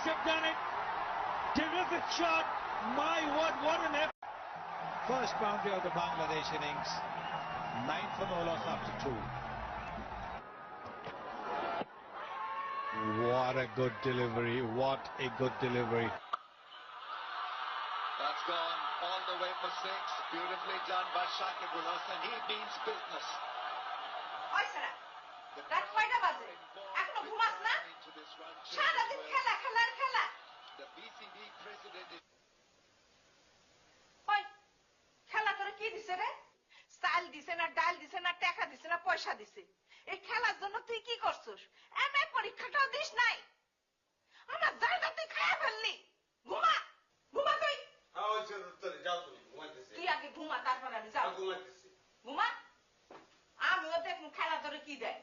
Aussies have done it. Terrific shot. My word, what an effort. First boundary of the Bangladesh innings. 9 for no loss after 2. What a good delivery. What a good delivery. That's gone all the way for 6. Beautifully done by Shakib Ul Hasan. He means business. রাত কয়টা বাজে এখনো ঘুমাস না সারাদিন খেলা খেলার খেলা The BCB president is ওই খেলা তোরে কি দিছে রে স্টাইল দিছে না ডাল দিছে না টাকা দিছে না পয়সা দিছে এই খেলার জন্য তুই কি করছস এমএ পরীক্ষাটাও দিস নাই আমার জায়গা তুই খায়া ফেললি ঘুমা ঘুমা তুই যাও তুমি ঘুমাইতেছি তুই আগে ঘুমা তারপর আমি যাও ঘুমাইতেছি ঘুমা আমিও দেখুন খেলা তোরে কি দেয়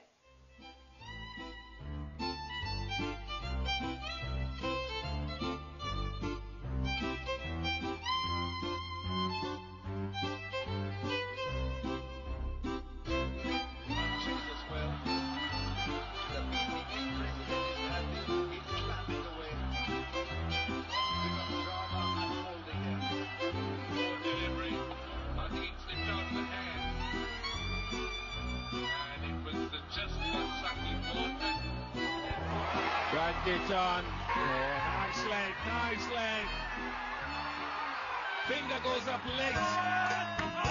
It on. Nice leg, nice leg. Finger goes up, legs.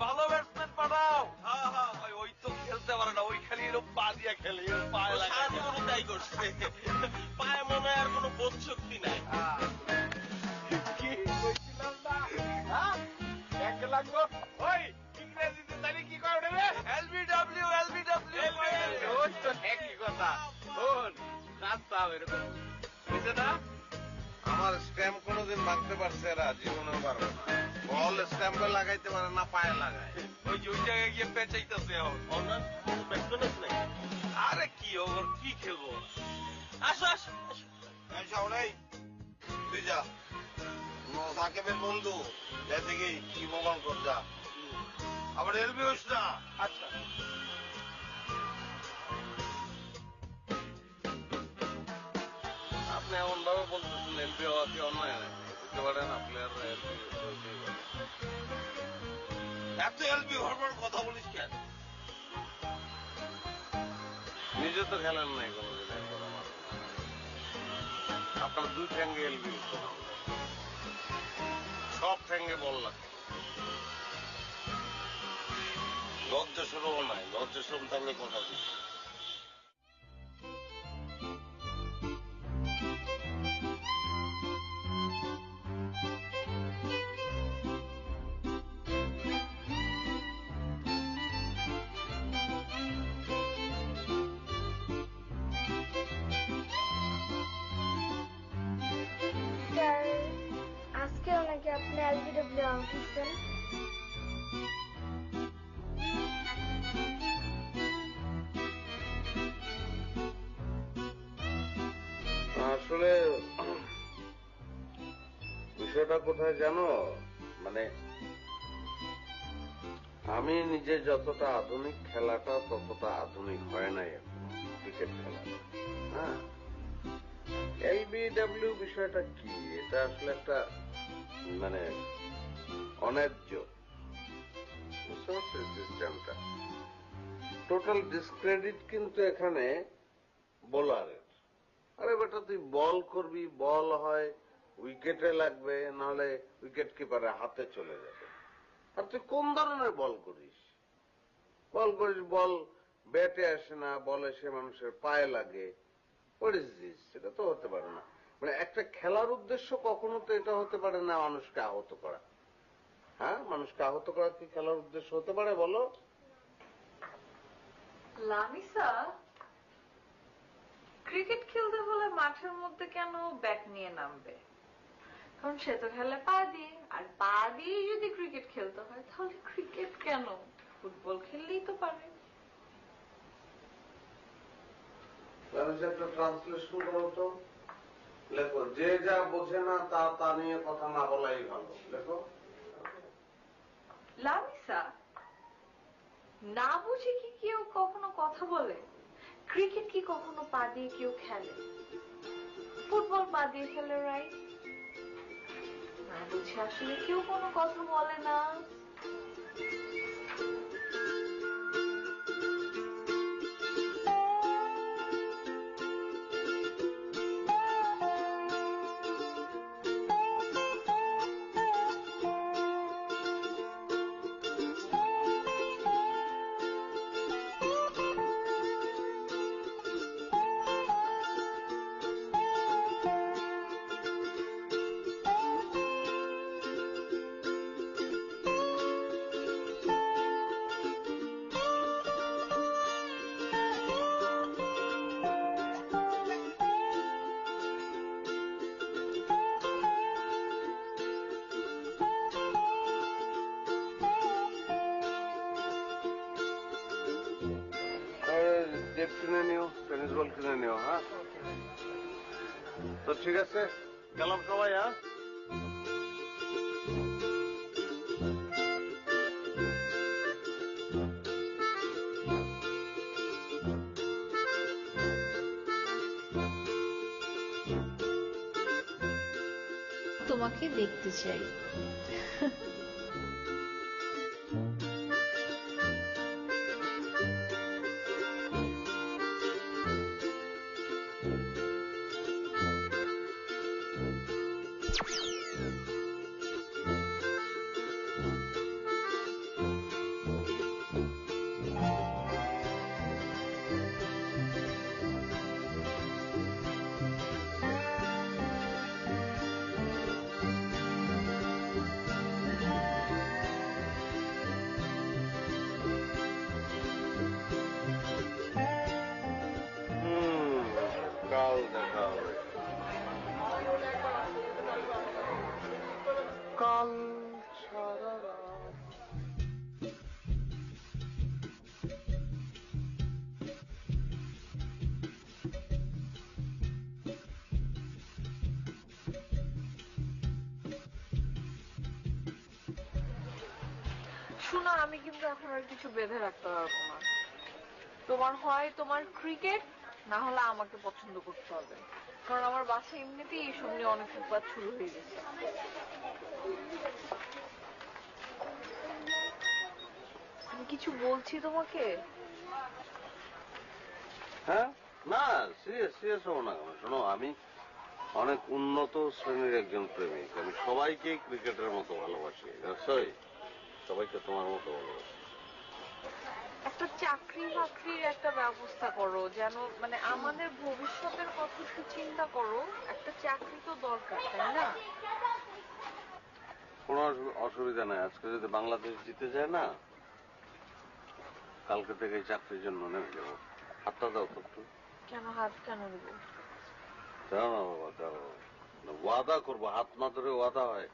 ভালো ব্যাটসম্যান পাঠাও ওই তো খেলতে পারে না ওই খালি এরকম পা দিয়ে খেলে পায়ে তাই করছে পায়ে মনে হয় আর কোনো বোধ শক্তি নাই কি বলছিলাম না এক লাগলো ওই ইংরেজিতে জানি কি করে রে এলবিডব্লিউ ওই তো একই কথা শোন রাস্তা এরকম বুঝছে না আমার স্ট্যাম্প কোনোদিন ভাঙতে পারছে এরা জীবনেও পারবে না বল স্ট্যাম্পে লাগাইতে পারে না পায়ে লাগায় ওই যে ওই জায়গায় গিয়ে পেঁচাইতেছে আরে কি ওর কি খেলবো আসো আসো তুই যা সাকিবের বন্ধু যাতে কি মোবাইল কর যা আবার এলবি হোস না আচ্ছা আপনি এমন ভাবে বলতেছেন এলবি হওয়া কি অন্যায় নাকি বুঝতে পারেন আপনার এত এলবি হওয়ার পর কথা বলিস কেন নিজে তো খেলেন নাই কোনোদিন একবার আমার আপনার দুই ঠ্যাঙ্গে এলবি সব ঠ্যাঙ্গে বল লাগে লজ্জা শুরুও নাই লজ্জা শুরু থাকলে কথা দিচ্ছি আপনি এলবিডব্লিউ আউট হচ্ছেন আসলে বিষয়টা কোথায় জানো মানে আমি নিজে যতটা আধুনিক খেলাটা ততটা আধুনিক হয় নাই এখন ক্রিকেট খেলাটা হ্যাঁ এলবিডব্লিউ বিষয়টা কি এটা আসলে একটা মানে অন্যায্য বুঝতে পারছি সিস্টেমটা টোটাল ডিসক্রেডিট কিন্তু এখানে বোলারের আরে বেটা তুই বল করবি বল হয় উইকেটে লাগবে নাহলে উইকেট কিপারের হাতে চলে যাবে আর তুই কোন ধরনের বল করিস বল ব্যাটে আসে না বল এসে মানুষের পায়ে লাগে হোয়াট ইজ দিস সেটা তো হতে পারে না মানে একটা খেলার উদ্দেশ্য কখনো তো এটা হতে পারে না মানুষকে আহত করা হ্যাঁ মানুষকে আহত করা কি খেলার উদ্দেশ্য হতে পারে বলো লামিসা ক্রিকেট খেলতে হলে মাঠের মধ্যে কেন ব্যাট নিয়ে নামবে কারণ সে তো খেলে পা দিয়ে, আর পা দিয়ে যদি ক্রিকেট খেলতে হয় তাহলে ক্রিকেট কেন, ফুটবল খেললেই তো পারে। একটা ট্রান্সলেশন করো তো, লেখো যে যা বোঝে না তা নিয়ে কথা না বলাই ভালো। লেখো লামিসা, না বুঝে কি কেউ কখনো কথা বলে? ক্রিকেট কি কখনো পা দিয়ে কেউ খেলে? ফুটবল পা দিয়ে খেলে, রাইট? না বুঝে আসলে কেউ কোনো কথা বলে না। কিনে নিও, টেনিস বল কিনে নিও। হ্যাঁ তো ঠিক আছে, গেলাম সবাই। হ্যাঁ তোমাকে দেখতে চাই। কাল দেখা হবে। কাল সারা রাত। শোনো, আমি কিন্তু এখন আর কিছু বেঁধে রাখতে পারবো না। তোমার হয় তোমার ক্রিকেট, না হলে আমাকে পছন্দ করতে হবে, কারণ আমার বাসায় এমনিতেই এইসব নিয়ে অনেক উৎপাত শুরু হয়ে গেছে। আমি কিছু বলছি তোমাকে? হ্যাঁ না, সিরিয়াস হবো না। শোনো, আমি অনেক উন্নত শ্রেণীর একজন প্রেমিক। আমি সবাইকেই ক্রিকেটের মতো ভালোবাসি, সবাইকে তোমার মতো ভালোবাসি। একটা চাকরি বাকরির একটা ব্যবস্থা করো, যেন মানে আমাদের ভবিষ্যতের কথা একটু চিন্তা করো। একটা চাকরি তো দরকার, তাই না? কোনো অসুবিধা নাই। আজকে যদি বাংলাদেশ জিতে যায় না, কালকে থেকে চাকরির জন্য নেমে যাবো। হাতটা দাও তো একটু। কেন হাত কেন দেবো? দাও না বাবা, দাও। ওয়াদা করবো, হাত না ধরে ওয়াদা হয়?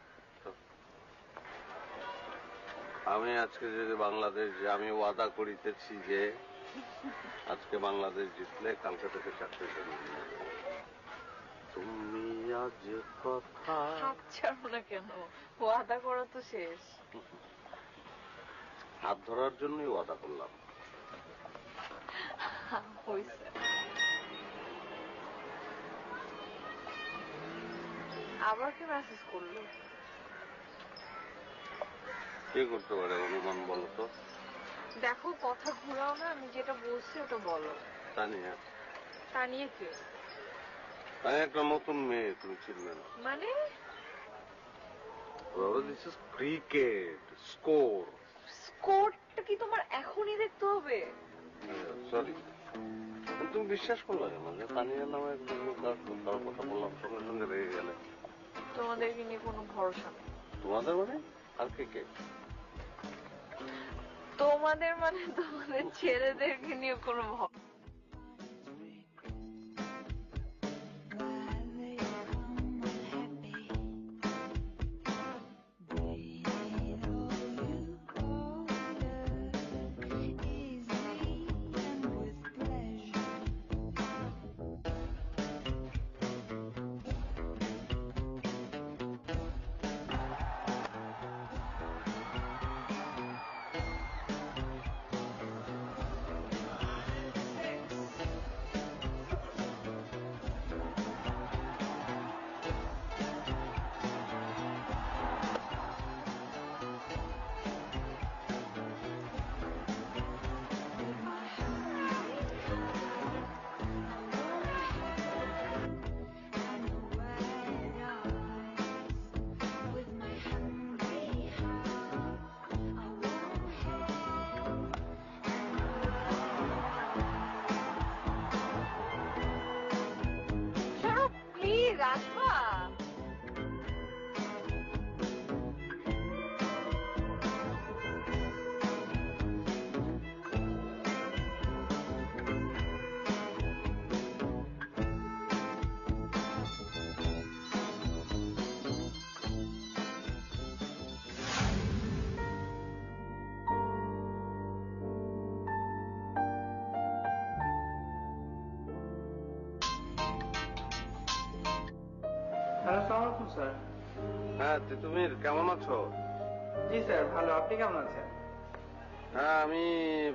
আমি আজকে যদি বাংলাদেশ, আমি ওয়াদা করিতেছি যে আজকে বাংলাদেশ জিতলে কালকে থেকে চাকরির জন্য নেমে যাবো। তুমি আজ কথা হাত ছাড়ো না কেন? ওয়াদা করা তো শেষ। হাত ধরার জন্যই ওয়াদা করলাম। হইছে। আবার কি মেসেজ করলো? কে করতে পারে অনুমান, বলো তো? দেখো, কথা ঘুরাও না, আমি যেটা বলছি ওটা বলো। তানিয়া। তানিয়া কে? তানিয়া একটা নতুন মেয়ে, তুমি চিনবে না। মানে দিস ইজ ক্রিকেট স্কোর। স্কোরটা কি তোমার এখনই দেখতে হবে? সরি, তুমি বিশ্বাস করলে কেন যে তানিয়ার নামে কারোর কথা বললাম, সঙ্গে সঙ্গে রেগে গেলে? তোমাদেরকে নিয়ে কোনো ভরসা নেই। তোমাদের মানে? আর কে? তোমাদের মানে তোমাদের ছেলেদেরকে নিয়ে কোনো ভরসা। রাখবা? হ্যালো, আসসালামু আলাইকুম স্যার। হ্যাঁ তিতুমির, কেমন আছো? জি স্যার, ভালো। আপনি কেমন আছেন? হ্যাঁ আমি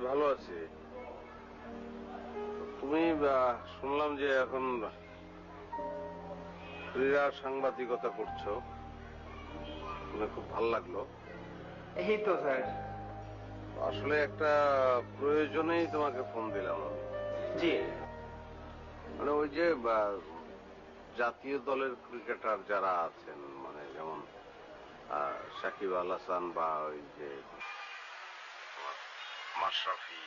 ভালো আছি। তুমি শুনলাম যে এখন ক্রীড়া সাংবাদিকতা করছো, শুনে খুব ভালো লাগলো। এই তো স্যার। আসলে একটা প্রয়োজনেই তোমাকে ফোন দিলাম আমি। জি। মানে ওই যে জাতীয় দলের ক্রিকেটার যারা আছেন, মানে যেমন সাকিব আল হাসান বা ওই যে মাশরাফি,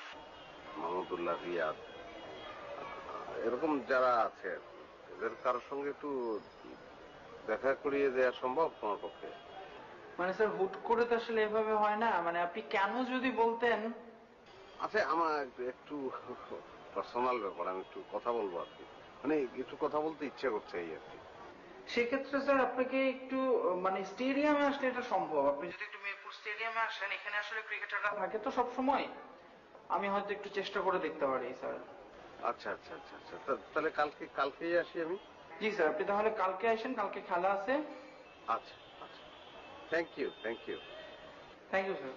মাহমুদুল্লাহ রিয়াদ, এরকম যারা আছে, এদের কারোর সঙ্গে একটু দেখা করিয়ে দেওয়া সম্ভব তোমার পক্ষে? মানে স্যার হুট করে তো আসলে এভাবে হয় না, মানে আপনি কেন যদি বলতেন। আচ্ছা, আমার একটু পার্সোনাল ব্যাপার, আমি একটু কথা বলবো আর কি, মানে একটু কথা বলতে ইচ্ছে করছে এই আর কি। সেক্ষেত্রে স্যার আপনাকে একটু মানে স্টেডিয়ামে আসলে এটা সম্ভব। আপনি যদি একটু মিরপুর স্টেডিয়ামে আসেন, এখানে আসলে ক্রিকেটাররা থাকে তো সব সময়, আমি হয়তো একটু চেষ্টা করে দেখতে পারি স্যার। আচ্ছা আচ্ছা আচ্ছা আচ্ছা, তাহলে কালকেই আসি আমি। জি স্যার, আপনি তাহলে কালকে আসেন, কালকে খেলা আছে। আচ্ছা আচ্ছা, thank you thank you. Thank you sir.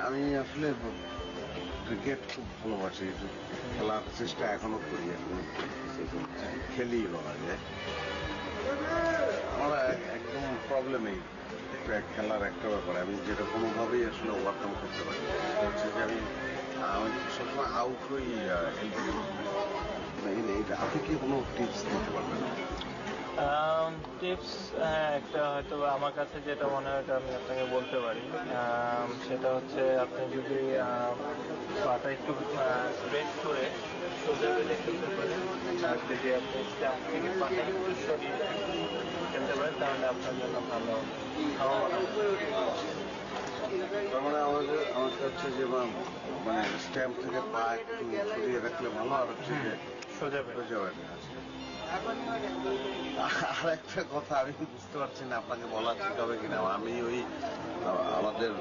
আমি আসলে ক্রিকেট খুব ভালোবাসি, খেলার চেষ্টা এখনো করি, এখন খেলি বলা যায়। আমার একদম প্রবলেম এই খেলার একটা ব্যাপার, আমি যেটা কোনোভাবেই আসলে ওভারকাম করতে পারি, হচ্ছে যে আমি সবসময় আউট হই এইটা। আপনি কি কোনো টিপস দিতে পারবেন? টিপস একটা হয়তো আমার কাছে যেটা মনে হয় আমি আপনাকে বলতে পারি, সেটা হচ্ছে আপনি যদি পাটা একটু স্ট্রেচ করে সোজা বেলে খেলতে পারেন, আর যদি আপনি স্ট্যাম্প থেকে পাটা একটু সরিয়ে খেলতে পারেন তাহলে আপনার জন্য ভালো হবে। তার মানে আমাকে হচ্ছে যে মানে স্ট্যাম্প থেকে পা একটু সরিয়ে রাখলে ভালো, আর হচ্ছে যে সোজা বেলে। আর একটা কথা আমি বুঝতে পারছি না আপনাকে বলা ঠিক হবে কিনা, আমি ওই আমাদের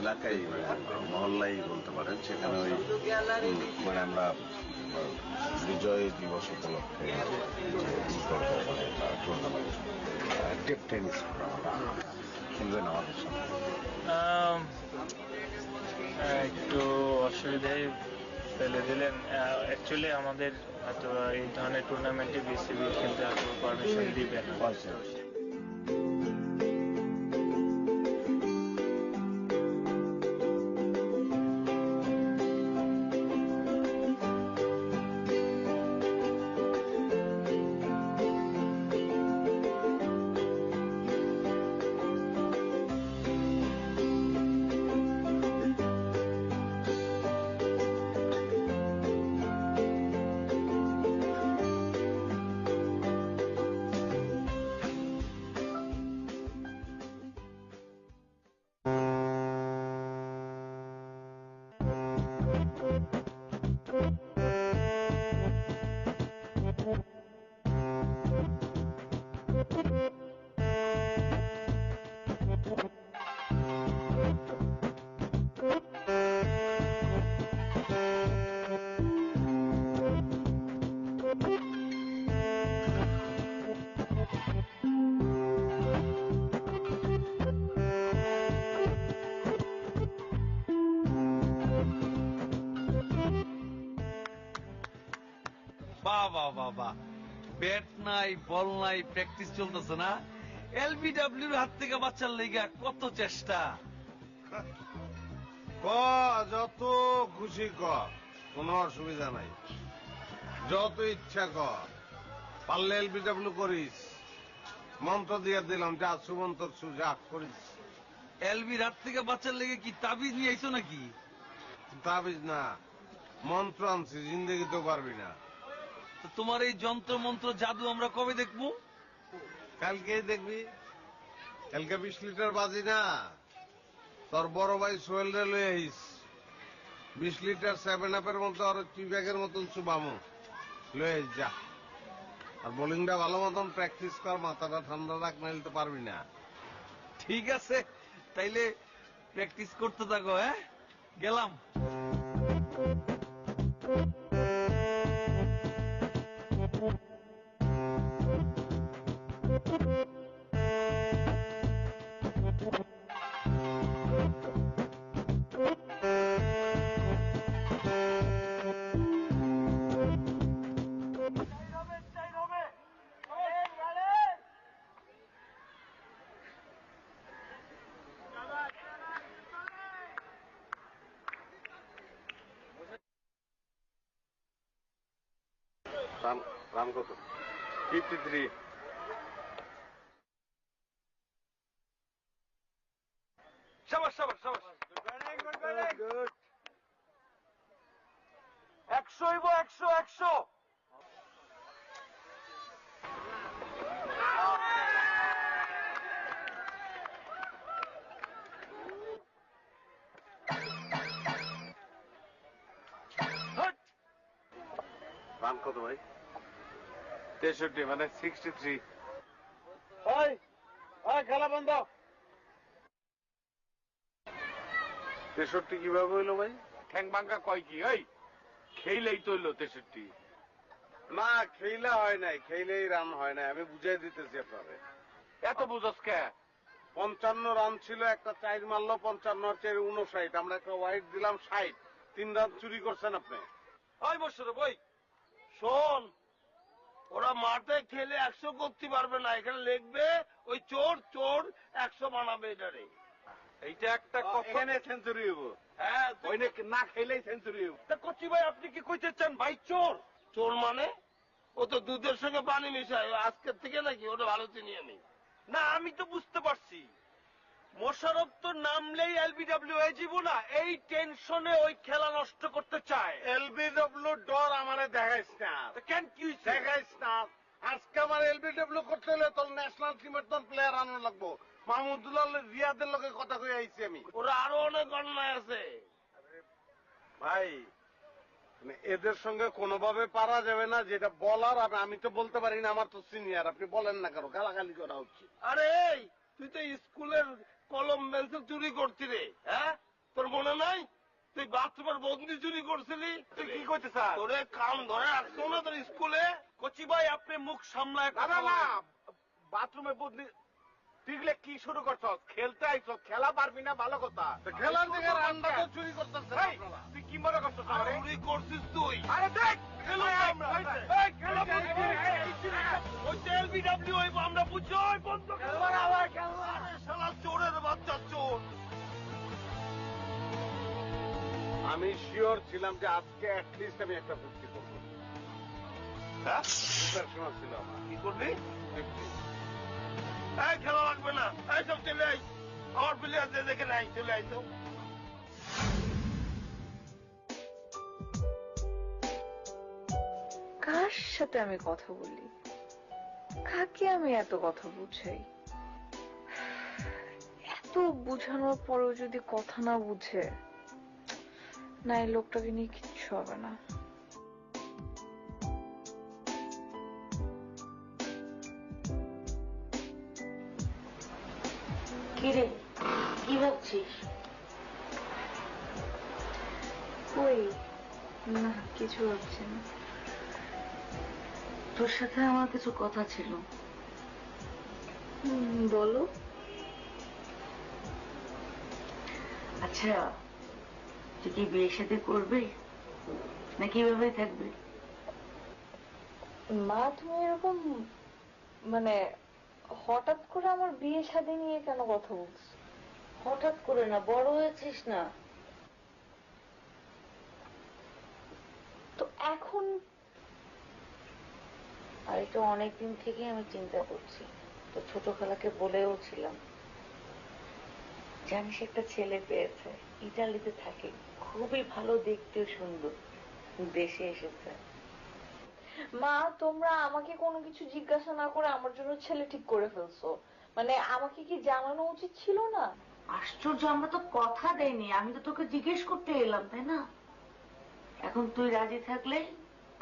এলাকায় মহল্লাই বলতে পারেন, সেখানে ওই মানে আমরা বিজয় দিবস উপলক্ষে টুর্নামেন্ট টেপ টেনিস খেলবেন আমাদের সাথে। একটু অসুবিধায় ফেলে দিলেন। অ্যাকচুয়ালি আমাদের হয়তো এই ধরনের টুর্নামেন্টে বিসিবি খেলতে হয়তো পারমিশন দিবে না। বাহ বাহ বাহ বাহ, ব্যাট নাই বল নাই, প্র্যাকটিস চলতেছে না? এলবিডব্লিউর হাত থেকে বাচ্চার লেগা কত চেষ্টা। ক যত খুশি ক, কোনো অসুবিধা নাই, যত ইচ্ছা কর, পারলে এলবিডব্লিউ করিস, মন্ত্র দিয়ে দিলাম যা সুমন্তর সুজা করিস। এলবির হাত থেকে বাচ্চার লেগে কি তাবিজ নিয়ে আইছো নাকি? তাবিজ না, মন্ত্র আনছি, জিন্দগিতেও পারবি না। তোমার এই যন্ত্র মন্ত্র জাদু আমরা কবে দেখবো? কালকেই দেখবি। কালকে 20 লিটার বাজি না, তোর বড় ভাই সোহেল রে লয়ে আইস, 20 লিটার 7 আপের মতো আর টি ব্যাগের মতন সুবামো লয়ে আইস যা। আর বোলিংটা ভালো মতন প্র্যাকটিস কর, মাথাটা ঠান্ডা রাখ, নাইলে তো পারবি না। ঠিক আছে, তাইলে প্র্যাকটিস করতে থাকো। হ্যাঁ, গেলাম। রান কত? 53। শাবাশ শাবাশ শাবাশ, গুড। 100 হইব, 100 100। রান কত ভাই? 63, মানে 63। খেলা বন্ধ। 63 কিভাবে হইলো ভাই? ঠ্যাং ভাঙ্গা কয় কি? এই খেইলেই তো হইলো 63। না, খেইলা হয় নাই, খেইলেই রান হয় নাই, আমি বুঝাই দিতেছি আপনারে। এত বুঝস কে? 55 রান ছিল, একটা 4 মারলো, 55 আর 4 59, আমরা একটা ওয়াইড দিলাম 60, 3 রান চুরি করছেন আপনি। ওই মোশাররফ, ওই শোন, ওরা মাঠে খেলে 100 করতে পারবে না, এখানে লিখবে ওই চোর চোর 100 বানাবে এটারে। এইটা একটা কথা। এখানে সেঞ্চুরি হইব। হ্যাঁ, ওই না খেলেই সেঞ্চুরি হইব। তা কচি ভাই, আপনি কি কইতে চান ভাই চোর? চোর মানে ও তো দুধের সঙ্গে পানি মিশায়, আজকের থেকে নাকি? ওটা ভালো চিনি আমি। না, আমি তো বুঝতে পারছি, মোশাররফ তো নামলেই এলবিডব্লিউ হয়ে যাব না, এই টেনশনে ওই খেলা নষ্ট করতে চায়। এলবিডব্লিউ ডর আমারে দেখাইস না। কেন কি দেখাইস না, আজকে আমার এলবিডব্লিউ করতে হলে তোর ন্যাশনাল টিমের তোর প্লেয়ার আনানো লাগবো। মাহমুদুল্লাহ রিয়াদের লগে কথা কয়ে আইছি আমি। ওরা আরো অনেক অন্যায় আছে ভাই, এদের সঙ্গে কোনোভাবে পারা যাবে না, যেটা বলার আমি তো বলতে পারি না, আমার তো সিনিয়র, আপনি বলেন না কারো, গালাগালি করা হচ্ছে। আরে এই, তুই তো স্কুলের কলম পেন্সিল চুরি করছি রে, হ্যাঁ? তোর মনে নাই তুই বাথরুমের বন্দি চুরি করছিলি? তুই কি করতে চাস? তোরে কাম ধরে রাখছো না তোর স্কুলে? কচি ভাই, আপনি মুখ সামলায় কথা বলেন। বাথরুমে বদলি তুইগুলো কি শুরু করছস? খেলতে আইছস, খেলা পারবি না, ভালো কথা। খেলার দিকে রানটা তো চুরি করতেছে। তুই কি মনে করছস? চুরি করছিস তুই? আরে দেখ, খেলো আমরা। এই খেলা বন্ধ কর। ওই এলবিডব্লিউ হইব, আমরা বুঝছো? ওই বন্ধ কর। আবার খেলা। আরে শালা চোরের বাচ্চা চোর। আমি শিওর ছিলাম যে আজকে অ্যাটলিস্ট আমি একটা 50 করবো। হ্যাঁ, শোনা ছিল আমার। কি করবি? এই খেলা লাগবে না, এই সব চলে আই, আমার প্লেয়ার দেখে নাই, চলে আই তো। কার সাথে আমি কথা বলি, কাকে আমি এত কথা বুঝাই? এত বুঝানোর পরেও যদি কথা না বুঝে, না, এই লোকটাকে নিয়ে কিচ্ছু হবে না। কিরে, কি ভাবছিস? ওই না, কিছু ভাবছি না। তোর সাথে আমার কিছু কথা ছিল। বলো। আচ্ছা, তুই কি বিয়ে শাদী করবি নাকি এভাবেই থাকবি? মা তুমি এরকম মানে হঠাৎ করে আমার বিয়ে শাদী নিয়ে কেন কথা বলছো? হঠাৎ করে না, বড় হয়েছিস না তো এখন? আর এটা অনেকদিন থেকে আমি চিন্তা করছি, তো ছোট খালাকে বলেও ছিলাম। জানিস একটা ছেলে পেয়েছে, ইটালিতে থাকে, খুবই ভালো দেখতে, সুন্দর, দেশে এসেছে। মা তোমরা আমাকে কোনো কিছু জিজ্ঞাসা না করে আমার জন্য ছেলে ঠিক করে ফেলছো, মানে আমাকে কি জানানো উচিত ছিল না? আশ্চর্য, আমরা তো কথা দেইনি, আমি তো তোকে জিজ্ঞেস করতে এলাম, তাই না? এখন তুই রাজি থাকলে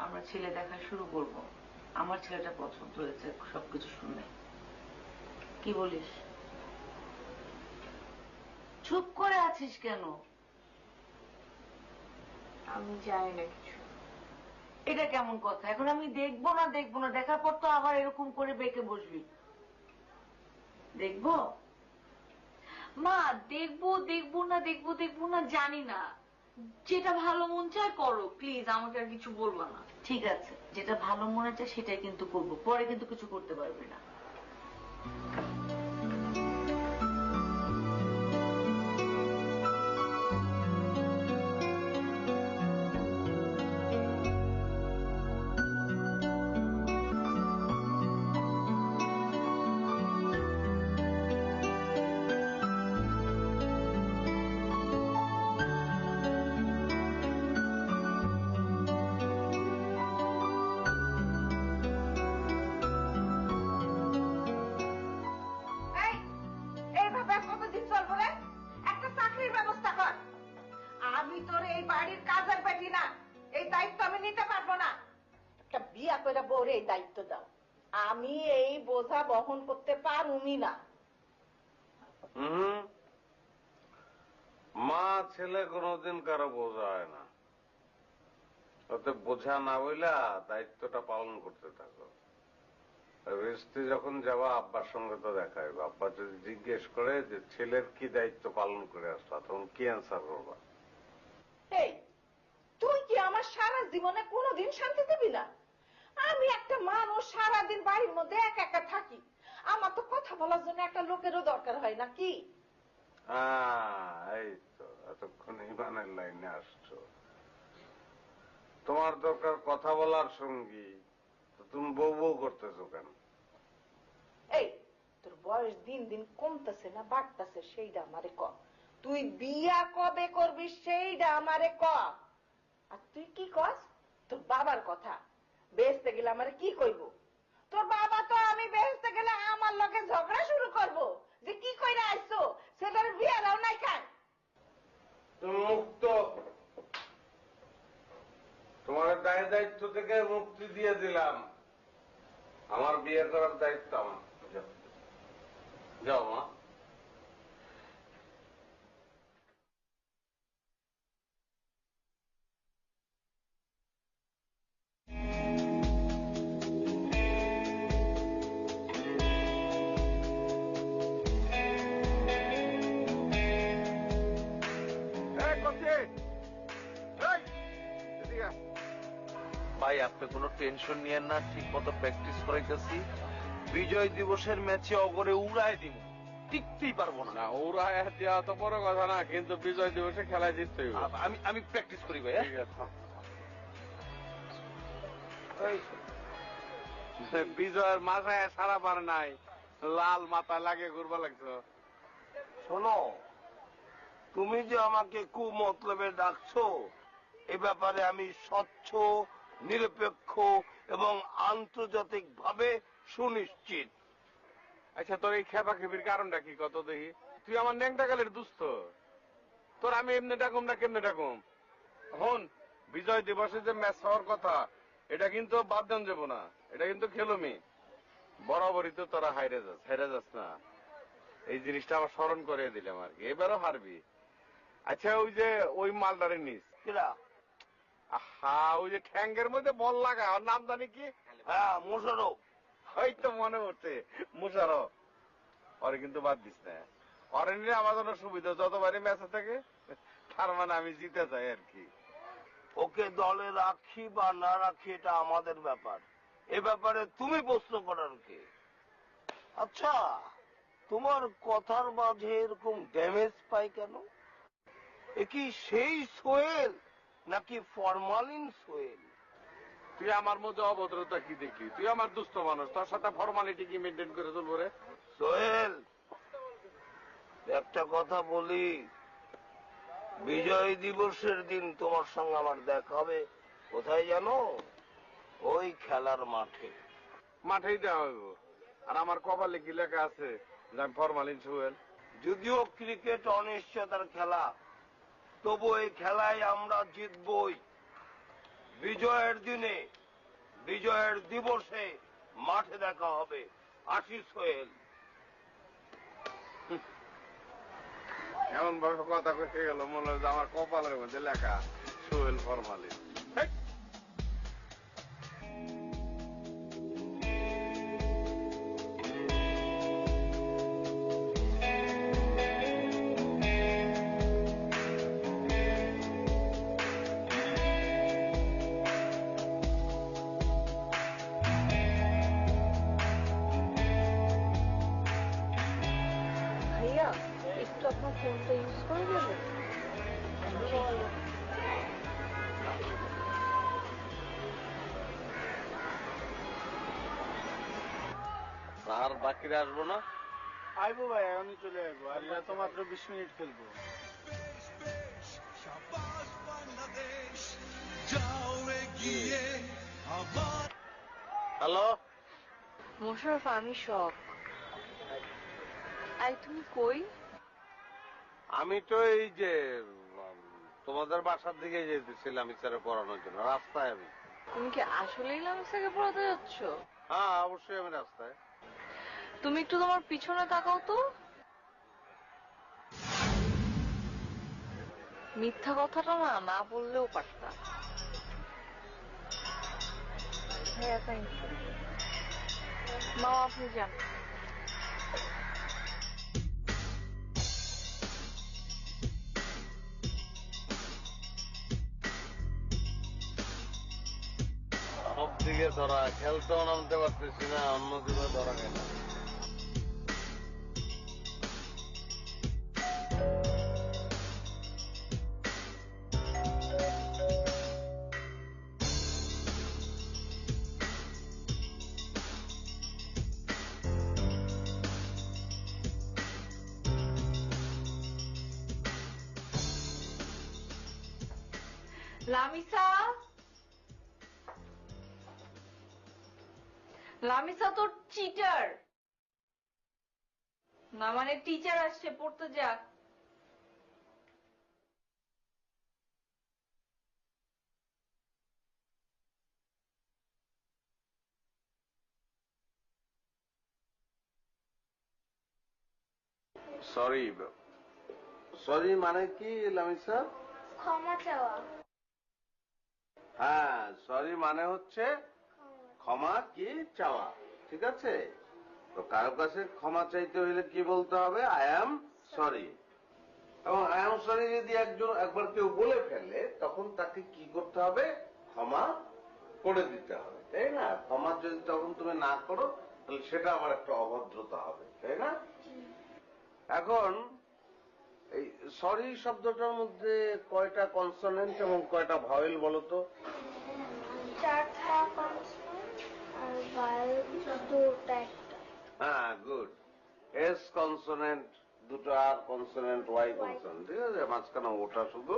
আমরা ছেলে দেখা শুরু করব। আমার ছেলেটা পছন্দ হয়েছে সবকিছু শুনে। কি বলিস? চুপ করে আছিস কেন? আমি জানি না কিছু। এটা কেমন কথা? এখন আমি দেখবো না দেখবো না, দেখার পর তো আবার এরকম করে বেঁকে বসবি। দেখবো? মা দেখবো দেখবো না দেখবো দেখবো না জানি না, যেটা ভালো মন চায় করো, প্লিজ আমাকে আর কিছু বলবা না। ঠিক আছে, যেটা ভালো মনে চায় সেটাই কিন্তু করবো, পরে কিন্তু কিছু করতে পারবি না। এইভাবে কতদিন চলবো রে? একটা চাকরির ব্যবস্থা কর। আমি তোর এই বাড়ির কাজের বেটি না, এই দায়িত্ব আমি নিতে পারবো না। একটা বিয়া করে বউরে এই দায়িত্ব দাও, আমি এই বোঝা বহন করতে পারুমি না। মা ছেলে কোনোদিন কারো বোঝা হয় না, ওতে বোঝা না বইলা দায়িত্বটা পালন করতে থাকো। স্ত্রী যখন যাবা আব্বার সঙ্গে তো দেখাই, আব্বা যদি জিজ্ঞেস করে যে ছেলের কি দায়িত্ব পালন করে আসলা, তখন কি অ্যান্সার করবা? এই তুই কি আমার সারা জীবনে কোনোদিন শান্তি দিবি না? আমি একটা মানুষ, সারাদিন বাড়ির মধ্যে একা একা থাকি, আমার তো কথা বলার জন্য একটা লোকেরও দরকার হয় না কি? এই তো এতক্ষণ ইমানের লাইনে আসছো। তোমার দরকার কথা বলার সঙ্গী, তুমি বউ বউ করতেছো কেন? এই তোর বয়স দিন দিন কমতেছে না বাড়তেছে সেইটা আমারে ক। তুই বিয়া কবে করবি সেইটা আমারে ক। আর তুই কি কস? তোর বাবার কথা বেচতে গেলে আমারে কি কইব? তোর বাবা তো আমি বেচতে গেলে আমার লগে ঝগড়া শুরু করব যে কি কইরা আইছো, ছেলের বিয়ারাও নাই খান। তুমি মুক্ত, তোমার দায় দায়িত্ব থেকে মুক্তি দিয়ে দিলাম। আমার বিয়ে করার দায়িত্ব আমার। যাও মা। ভাই আপনি কোনো টেনশন নিয়েন না, ঠিক মতো প্র্যাকটিস করাইতেছি। বিজয় দিবসের ম্যাচে অগরে উড়ায় দিব, টিকতেই পারবো না। উড়ায় দেওয়া তো বড় কথা না, কিন্তু বিজয় দিবসে খেলায় জিততে আমি প্র্যাকটিস করি ভাই। বিজয়ের মাথায় সারা পার নাই, লাল মাথা লাগে ঘুরবা লাগছো। শোনো, তুমি যে আমাকে কুমতলবে ডাকছো, এ ব্যাপারে আমি স্বচ্ছ, নিরপেক্ষ এবং আন্তর্জাতিক ভাবে সুনিশ্চিত। আচ্ছা তোর এই খেপা খেপির কারণটা কি কত দেখি? তুই আমার ন্যাংটা কালের দুস্থ, তোর আমি এমনি ডাকুম না কেমনে ডাকুম? হন, বিজয় দিবসে যে ম্যাচ হওয়ার কথা এটা কিন্তু বাদ দেন যাবো না, এটা কিন্তু খেলুমি। বরাবরই তো তোরা হাইরে যাস না, এই জিনিসটা আমার স্মরণ করে দিলাম আর কি। এবারও হারবি। আচ্ছা ওই যে ওই মালদারের নিস ওই যে ঠ্যাঙ্গের মধ্যে বল লাগা, ওর নাম জানি কি? হ্যাঁ মোশারফ। হয়তো মনে হচ্ছে মোশারফ। ওরে কিন্তু বাদ দিস না, ওরে নিলে আমার জন্য সুবিধা, যতবারই ম্যাচে থাকে তার মানে আমি জিতে যাই আর কি। ওকে দলে রাখি বা না রাখি এটা আমাদের ব্যাপার, এ ব্যাপারে তুমি প্রশ্ন করার কে? আচ্ছা, তোমার কথার মাঝে এরকম ড্যামেজ পাই কেন? এ কি সেই সোহেল নাকি ফরমালিন সোহেল? তুই আমার মধ্যে অভদ্রতা কি দেখলি? তুই আমার দুস্থ মানুষ, তোর সাথে ফর্মালিটি কি মেনটেন করে চলবো রে? সোহেল, একটা কথা বলি, বিজয় দিবসের দিন তোমার সঙ্গে আমার দেখা হবে কোথায় জানো? ওই খেলার মাঠে। মাঠেই দেওয়া হইব। আর আমার কপালে কি লেখা আছে যে আমি ফরমালিন সোহেল? যদিও ক্রিকেট অনিশ্চয়তার খেলা, তবু এই খেলায় আমরা জিতবই। বিজয়ের দিনে, বিজয়ের দিবসে মাঠে দেখা হবে। আসি সোহেল। এমন ভাবে কথা কয়ে গেল মনে হয় আমার কপালের মধ্যে লেখা সোহেল ফরমালিন। ভাইয়া একটু আপনার ফোনটা ইউজ করে দেবেন? আর বাকিরা আসবো না? আইবো ভাই, এখনই চলে আসবো। আর এরা তো মাত্র 20 মিনিট খেলবো। হ্যালো, মোশাররফ, আমি শখ। আই তুমি কই? আমি তো এই যে তোমাদের বাসার দিকে যেতেছিলাম ইচ্ছারে পড়ানোর জন্য, রাস্তায় আমি। তুমি কি আসলেই লামিসাকে পড়াতে যাচ্ছ? হ্যাঁ, অবশ্যই আমি রাস্তায়। তুমি একটু তোমার পিছনে তাকাও তো। মিথ্যা কথাটা না না বললেও পারতা। হ্যাঁ, থ্যাংক ইউ। মা, আপনি যান। সব দিকে ধরা, খেলতেও নামতে পারতেছি না, অন্যদিকে ধরা গেল। লামিসা, লামিসা তোর চিটার না, মানে টিচার আসছে, পড়তে যা। সরি, সরি মানে কি লামিসা? ক্ষমা চাওয়া। হ্যাঁ, সরি মানে হচ্ছে ক্ষমা কি চাওয়া, ঠিক আছে? তো কারো কাছে ক্ষমা চাইতে হইলে কি বলতে হবে? I am sorry. এবং আই অ্যাম সরি যদি একবার কেউ বলে ফেলে, তখন তাকে কি করতে হবে? ক্ষমা করে দিতে হবে, তাই না? ক্ষমা যদি তখন তুমি না করো, তাহলে সেটা আবার একটা অভদ্রতা হবে, তাই না? এখন এই সরি শব্দটার মধ্যে কয়টা কনসোনেন্ট এবং কয়টা ভাওয়েল বলো তো? 4টা কনসোনেন্ট আর ভাওয়েল 2টা একটা। হ্যাঁ, গুড। এস কনসোনেন্ট 2টা, আর কনসোনেন্ট ওয়াই কনসোনেন্ট, ঠিক আছে? মাঝখানে ওটা শুধু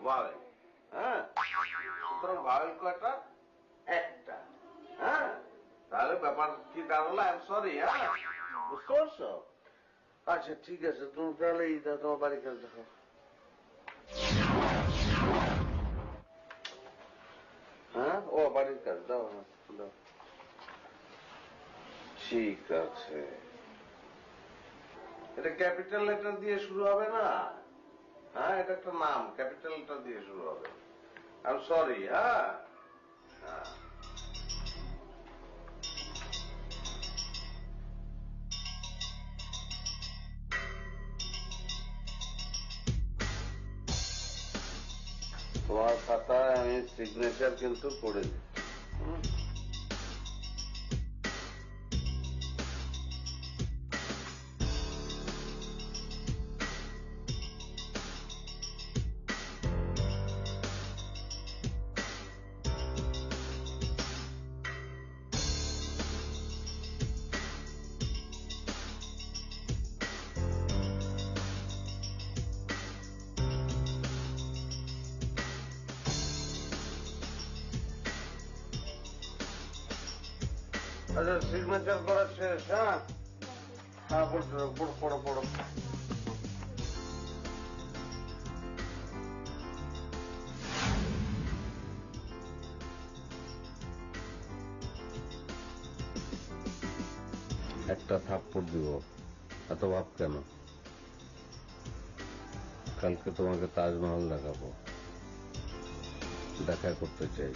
ভাওয়েল। হ্যাঁ, সুতরাং ভাওয়েল কয়টা? একটা। হ্যাঁ, তাহলে ব্যাপার কি দাঁড়ালো? I am sorry. হ্যাঁ, বুঝতে পারছো? আচ্ছা, ঠিক আছে, তুমি তাহলে তোমার বাড়ি কাজ দেখো। হ্যাঁ, ও বাড়ির কাজ দাও। হ্যাঁ, দাও। ঠিক আছে। এটা ক্যাপিটাল লেটার দিয়ে শুরু হবে না? হ্যাঁ, এটা একটা নাম, ক্যাপিটাল লেটার দিয়ে শুরু হবে। I am sorry. হ্যাঁ, তোমার খাতায় আমি সিগনেচার কিন্তু করে দিচ্ছি। আচ্ছা সিগনেচার করা শেষ? হ্যাঁ হ্যাঁ, পড়ো পড়ো পড়ো। একটা থাপ্পড় দিব, এত ভাব কেন? কালকে তোমাকে তাজমহল দেখাবো, দেখা করতে চাই।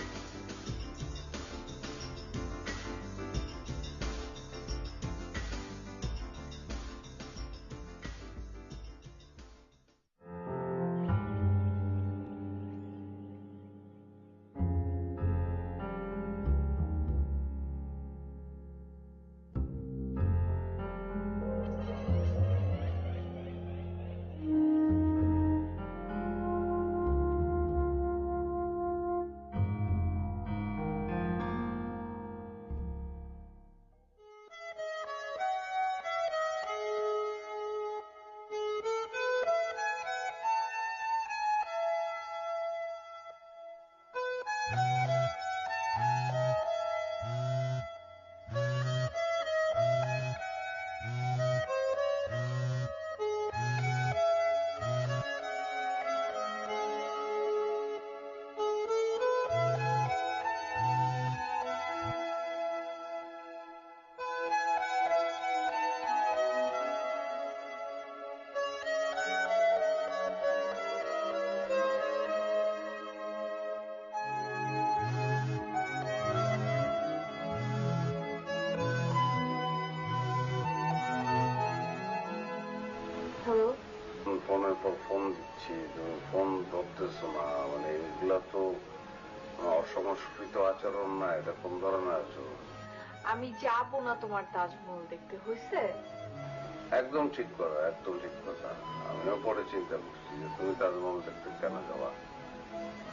ফোনের পর ফোন দিচ্ছি, তুমি ফোন ধরতেছো না, মানে এগুলা তো অসংস্কৃত আচরণ না, এটা কোন ধরনের আচরণ? আমি যাবো না তোমার তাজমহল দেখতে, হয়েছে? একদম ঠিক করো, একদম ঠিক কথা। আমিও পরে চিন্তা করছি যে তুমি তাজমহল দেখতে কেন যাওয়া?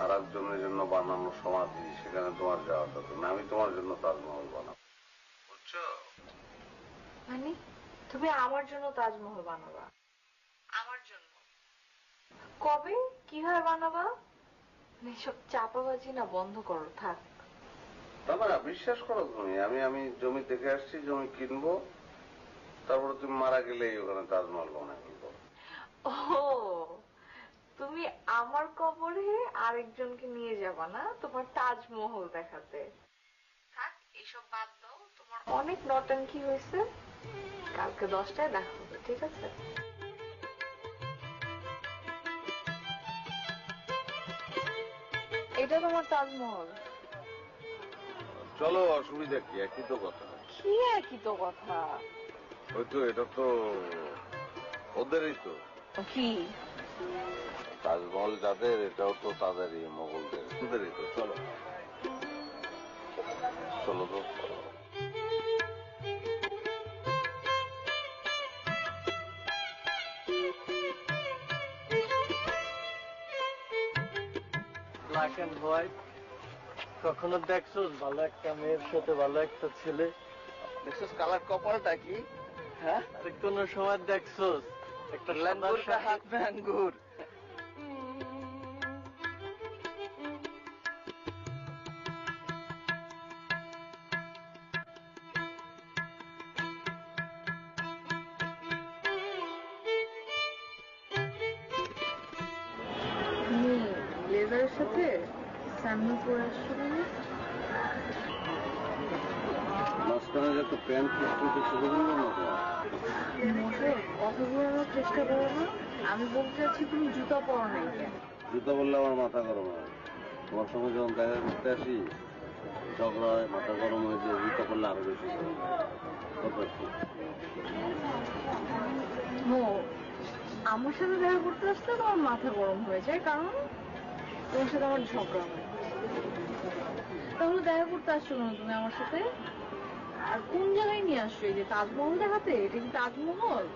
আর একজনের জন্য বানানো সমাধি, সেখানে তোমার যাওয়া দরকার না। আমি তোমার জন্য তাজমহল বানাবো, বুঝছো? মানে তুমি আমার জন্য তাজমহল বানাবা? আমার জন্য? কবে, কিভাবে বানাবা? এসব চাপাবাজি না বন্ধ করো, থাক। না বিশ্বাস করো তুমি, আমি জমি দেখে আসছি, জমি কিনবো, তারপরে তুমি মারা গেলেই ওখানে তাজমহল বানাই ফেলবো। ও, তুমি আমার কবরে আরেকজনকে নিয়ে যাবা না তোমার তাজমহল দেখাতে? থাক, এসব বাদ দাও, তোমার অনেক নটঙ্কি হয়েছে। কালকে 10টায় দেখা হবে, ঠিক আছে? এটা তোমার তাজমহল। চলো, অসুবিধা কি? একই তো কথা। কি একই তো কথা? ওই তো, এটা তো ওদেরই তো। কি তাজমহল যাদের, এটাও তো তাদেরই, মোগলদের, ওদেরই তো। চলো চলো তো। Black and white. কখনো দেখছোস ভালো একটা মেয়ের সাথে ভালো একটা ছেলে? দেখছোস কালার কপালটা কি? হ্যাঁ, কোন সময় দেখছোস একটা ল্যাঙ্গুরটা হাত में अंगूर? ব্লেজারের সাথে স্যান্ডেল পরে আসছো না? মাঝখানে যে একটা প্যান্ট করতে শুরু করলো না, কথা বলার চেষ্টা করো না। আমি বলতে চাচ্ছি তুমি জুতা পরো নাই কেন? জুতা বললে আমার মাথা গরম হয়। তোমার সঙ্গে যখন দেখা করতে আসি, ঝগড়া হয়, মাথা গরম হয়ে যায়, জুতা করলে আরো বেশি গরম হয়। আমার সাথে দেখা করতে আসলে তোমার মাথা গরম হয়ে যায়, কারণ তোমার সাথে আমার ঝগড়া হয়। তাহলে দেখা করতে আসছো কেন তুমি আমার সাথে? আর কোন জায়গায় নিয়ে আসছো? এই যে তাজমহল দেখাতে? এটা কি তাজমহল?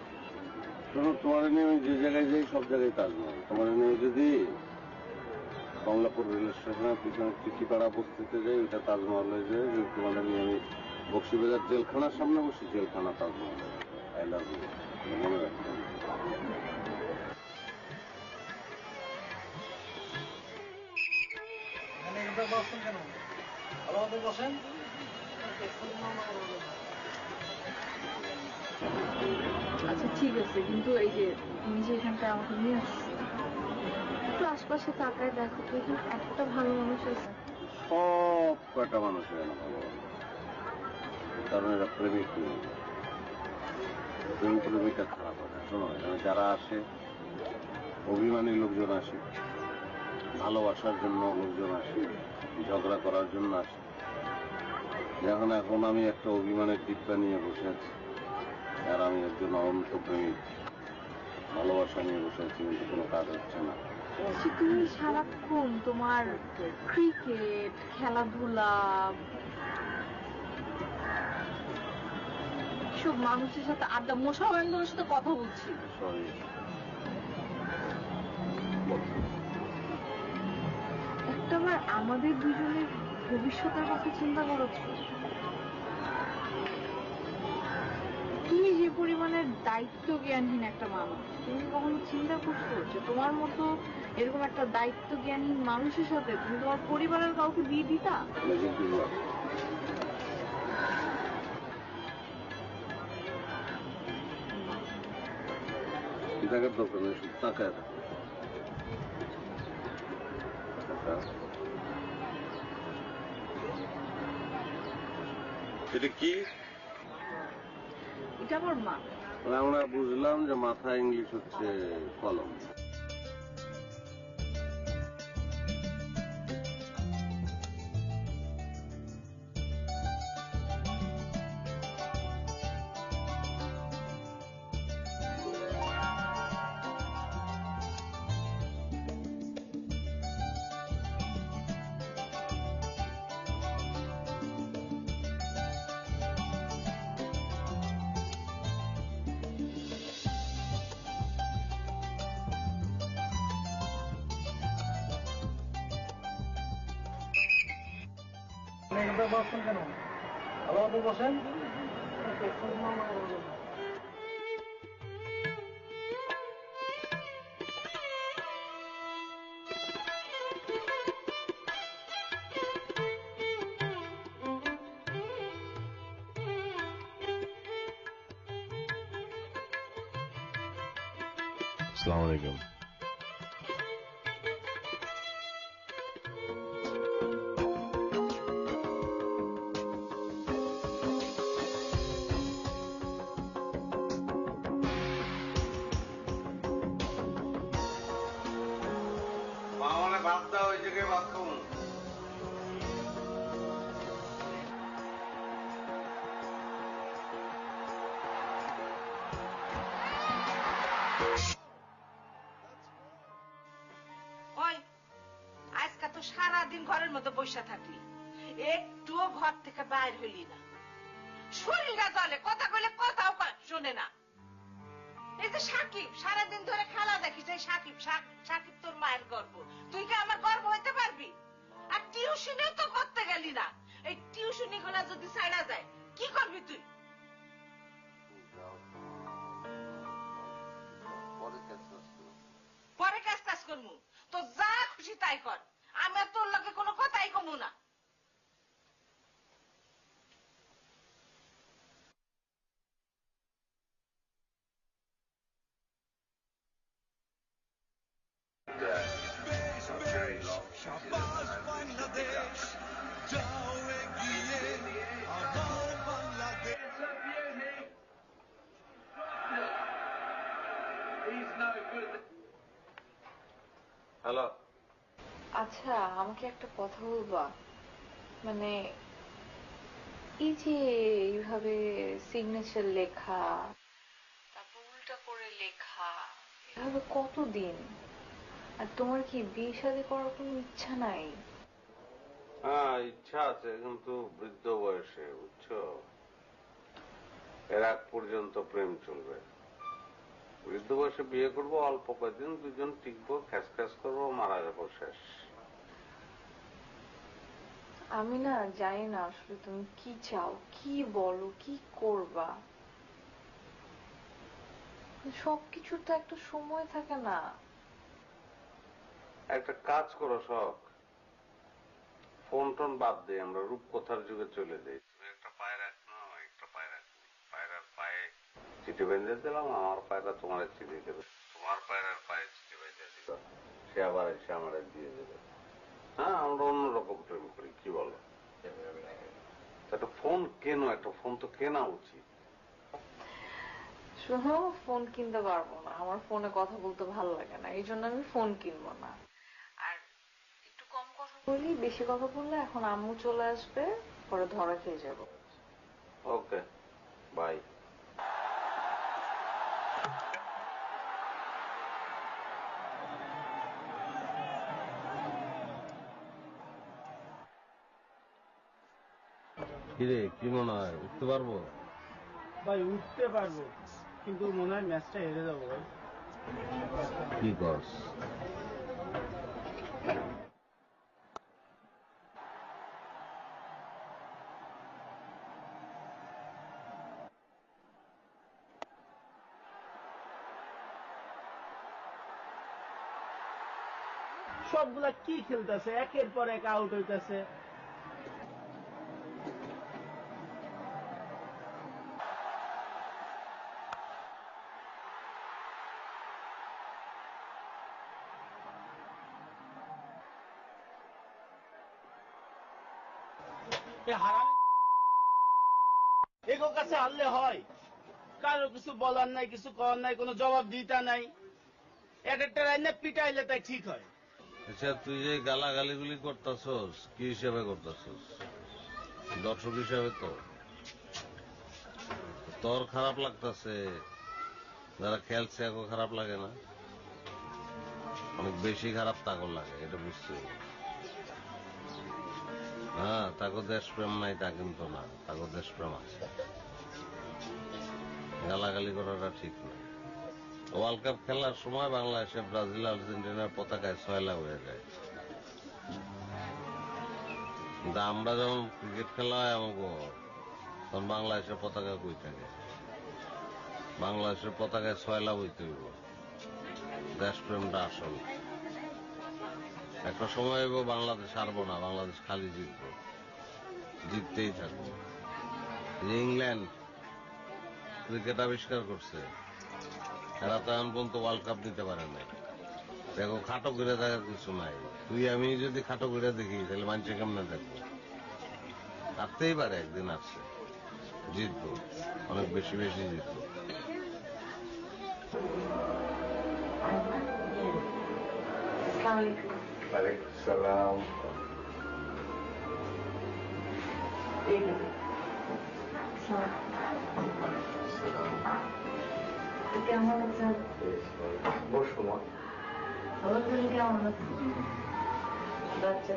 তোমার নিয়ে আমি যে জায়গায় যাই, সব জায়গায় তাজমহল। তোমার নিয়ে যদি কমলাপুর রেল স্টেশনের পিছনে টিকিপাড়া বস্তিতে যাই, ওটা তাজমহল হয়ে যায়। তোমার নিয়ে আমি বক্সিবাজার জেলখানার সামনে বসি, জেলখানা তাজমহল। আই লাভ ইউ, মনে রাখতে হবে। বসেন কেন? ভালো মতো বসেন। আচ্ছা ঠিক আছে, কিন্তু এই যে তুমি যে এখানটায় আমাকে নিয়ে আসছো, একটু আশপাশে তাকায় দেখো তো এখানে একটা ভালো মানুষ আছে? সব কয়টা মানুষ এখানে ভালো, কারণ এরা প্রেমিক নেই, প্রেমিকা খারাপ হয় না। শোনো, এখানে যারা আসে অভিমানী লোকজন আসে, ভালোবাসার জন্য লোকজন আসে, ঝগড়া করার জন্য আসে। যখন এখন আমি একটা অভিমানের টিপ্পা নিয়ে বসে আছি, আর আমি একজন অনন্ত প্রেমিক ভালোবাসা নিয়ে বসে আছি, কিন্তু কোনো কাজ হচ্ছে না। তুমি সারাক্ষণ তোমার ক্রিকেট খেলাধুলা সব মানুষের সাথে আড্ডা, মশা বান্ধবের সাথে কথা বলছি। সরি, একটাবার আমাদের দুজনের ভবিষ্যতের কথা চিন্তা করেছো? তুমি যে পরিমাণের দায়িত্ব জ্ঞানহীন একটা মানুষ, তুমি কখনো চিন্তা করছো যে তোমার মতো এরকম একটা দায়িত্ব জ্ঞানহীন মানুষের সাথে তুমি তোমার পরিবারের কাউকে বিয়ে দিতা? এটাকে দরকার নেই, শুধু তাকায় থাকো। এটা কি? এটা আমার মা। আমরা বুঝলাম যে মাথা ইংলিশ হচ্ছে কলম। বসছেন কেন? ভালো মতো বসেন। আসসালামু আলাইকুম। ভাত দাও, ওই জায়গায় ভাত খাবো। ওই আজকে তো সারাদিন ঘরের মধ্যে বসে থাকলি, একটুও ঘর থেকে বাইর হইলি না। শরীরটা চলে, কথা কইলে কথাও শোনে না। এই যে সাকিব সারাদিন ধরে খেলা দেখিস, এই সাকিব সাকিব তোর মায়ের গর্ব, তুই কি আমার গর্ব হইতে পারবি? আর টিউশনিও তো করতে গেলি না। এই টিউশনি গুলা যদি ছাড়া যায় কি করবি তুই? পরে কাজ করবো তো যা খুশি তাই কর, আমি আর তোর লগে কোনো কথাই কমু না। হ্যালো। আচ্ছা আমাকে একটা কথা বলবা, মানে এই যে এইভাবে সিগনেচার লেখা, তারপর উল্টা করে লেখা, এভাবে কতদিন? আর তোমার কি বিয়ে শাদী করার কোনো ইচ্ছা নাই? হ্যাঁ, ইচ্ছা আছে, কিন্তু বৃদ্ধ বয়সে, বুঝছো, এর আগ পর্যন্ত প্রেম চলবে। বৃদ্ধ বয়সে বিয়ে করবো, অল্প কয়েকদিন দুজন টিকবো, খ্যাস খ্যাস করবো, মারা যাবো, শেষ। আমি না জানি না আসলে তুমি কি চাও, কি বলো, কি করবা। সবকিছুর তো একটা সময় থাকে না। একটা কাজ করো, শখ, ফোন টোন বাদ দিয়ে আমরা রূপকথার যুগে চলে যাই। তুমি একটা চিঠি বেঁধে দিলাম, আমার পায়রা তোমার চিঠি দেবে, তোমার পায়রার পায়ে চিঠি বেঁধে দিল, সে আবার এসে আমার দিয়ে দেবে। হ্যাঁ, আমরা অন্যরকম প্রেম করি, কি বলো? একটা ফোন কেন, একটা ফোন তো কেনা উচিত। শোনো, ফোন কিনতে পারবো না, আমার ফোনে কথা বলতে ভালো লাগে না, এই জন্য আমি ফোন কিনবো না। আর একটু কম কথা বলি, বেশি কথা বললে এখন আম্মু চলে আসবে, পরে ধরা খেয়ে যাবো। ওকে, বাই। কিরে, কি মনে হয় উঠতে পারবো? ভাই উঠতে পারবো, কিন্তু মনে হয় ম্যাচটা হেরে যাবো ভাই। কি করস? সবগুলা কি খেলতেছে, একের পর এক আউট হইতেছে। এগো কাছে হারলে হয়? কারো কিছু বলার নাই, কিছু করার নাই, কোনো জবাব দিতা নাই। এক একটা লাইনে পিটাইলে তাই ঠিক হয়। আচ্ছা, তুই যে গালাগালিগুলি করতেছস কি হিসাবে করতেছস? দর্শক হিসাবে তো তোর খারাপ লাগতেছে, যারা খেলছে এখন খারাপ লাগে না? অনেক বেশি খারাপ তাকে লাগে, এটা বুঝতে হবে। হ্যাঁ, তাকে দেশপ্রেম নাই তা কিন্তু না, তাকে দেশপ্রেম আছে। গালাগালি করাটা ঠিক না। ওয়ার্ল্ড কাপ খেলার সময় বাংলাদেশে ব্রাজিল আর্জেন্টিনার পতাকায় সয়লা হয়ে যায়, কিন্তু আমরা যখন ক্রিকেট খেলা হয় আমাকে তখন বাংলাদেশের পতাকা কই থাকে? বাংলাদেশের পতাকায় সয়লা বইতে হইব, দেশপ্রেমটা আসল। একটা সময় হইব বাংলাদেশ হারবো না, বাংলাদেশ খালি জিতবো, জিততেই থাকবো। ইংল্যান্ড ক্রিকেট আবিষ্কার করছে, এরা তো এখন পর্যন্ত ওয়ার্ল্ড কাপ দিতে পারে নাই। দেখো, খাটো করে দেখার কিছু নাই। তুই আমি যদি খাটো করে দেখি তাহলে মানুষে কেমনে দেখবো? হারতেই পারে, একদিন আসছে, জিতবো, অনেক বেশি বেশি জিতবো। সালাম। কেমন আছেন? কেমন আছেন? বাচ্চা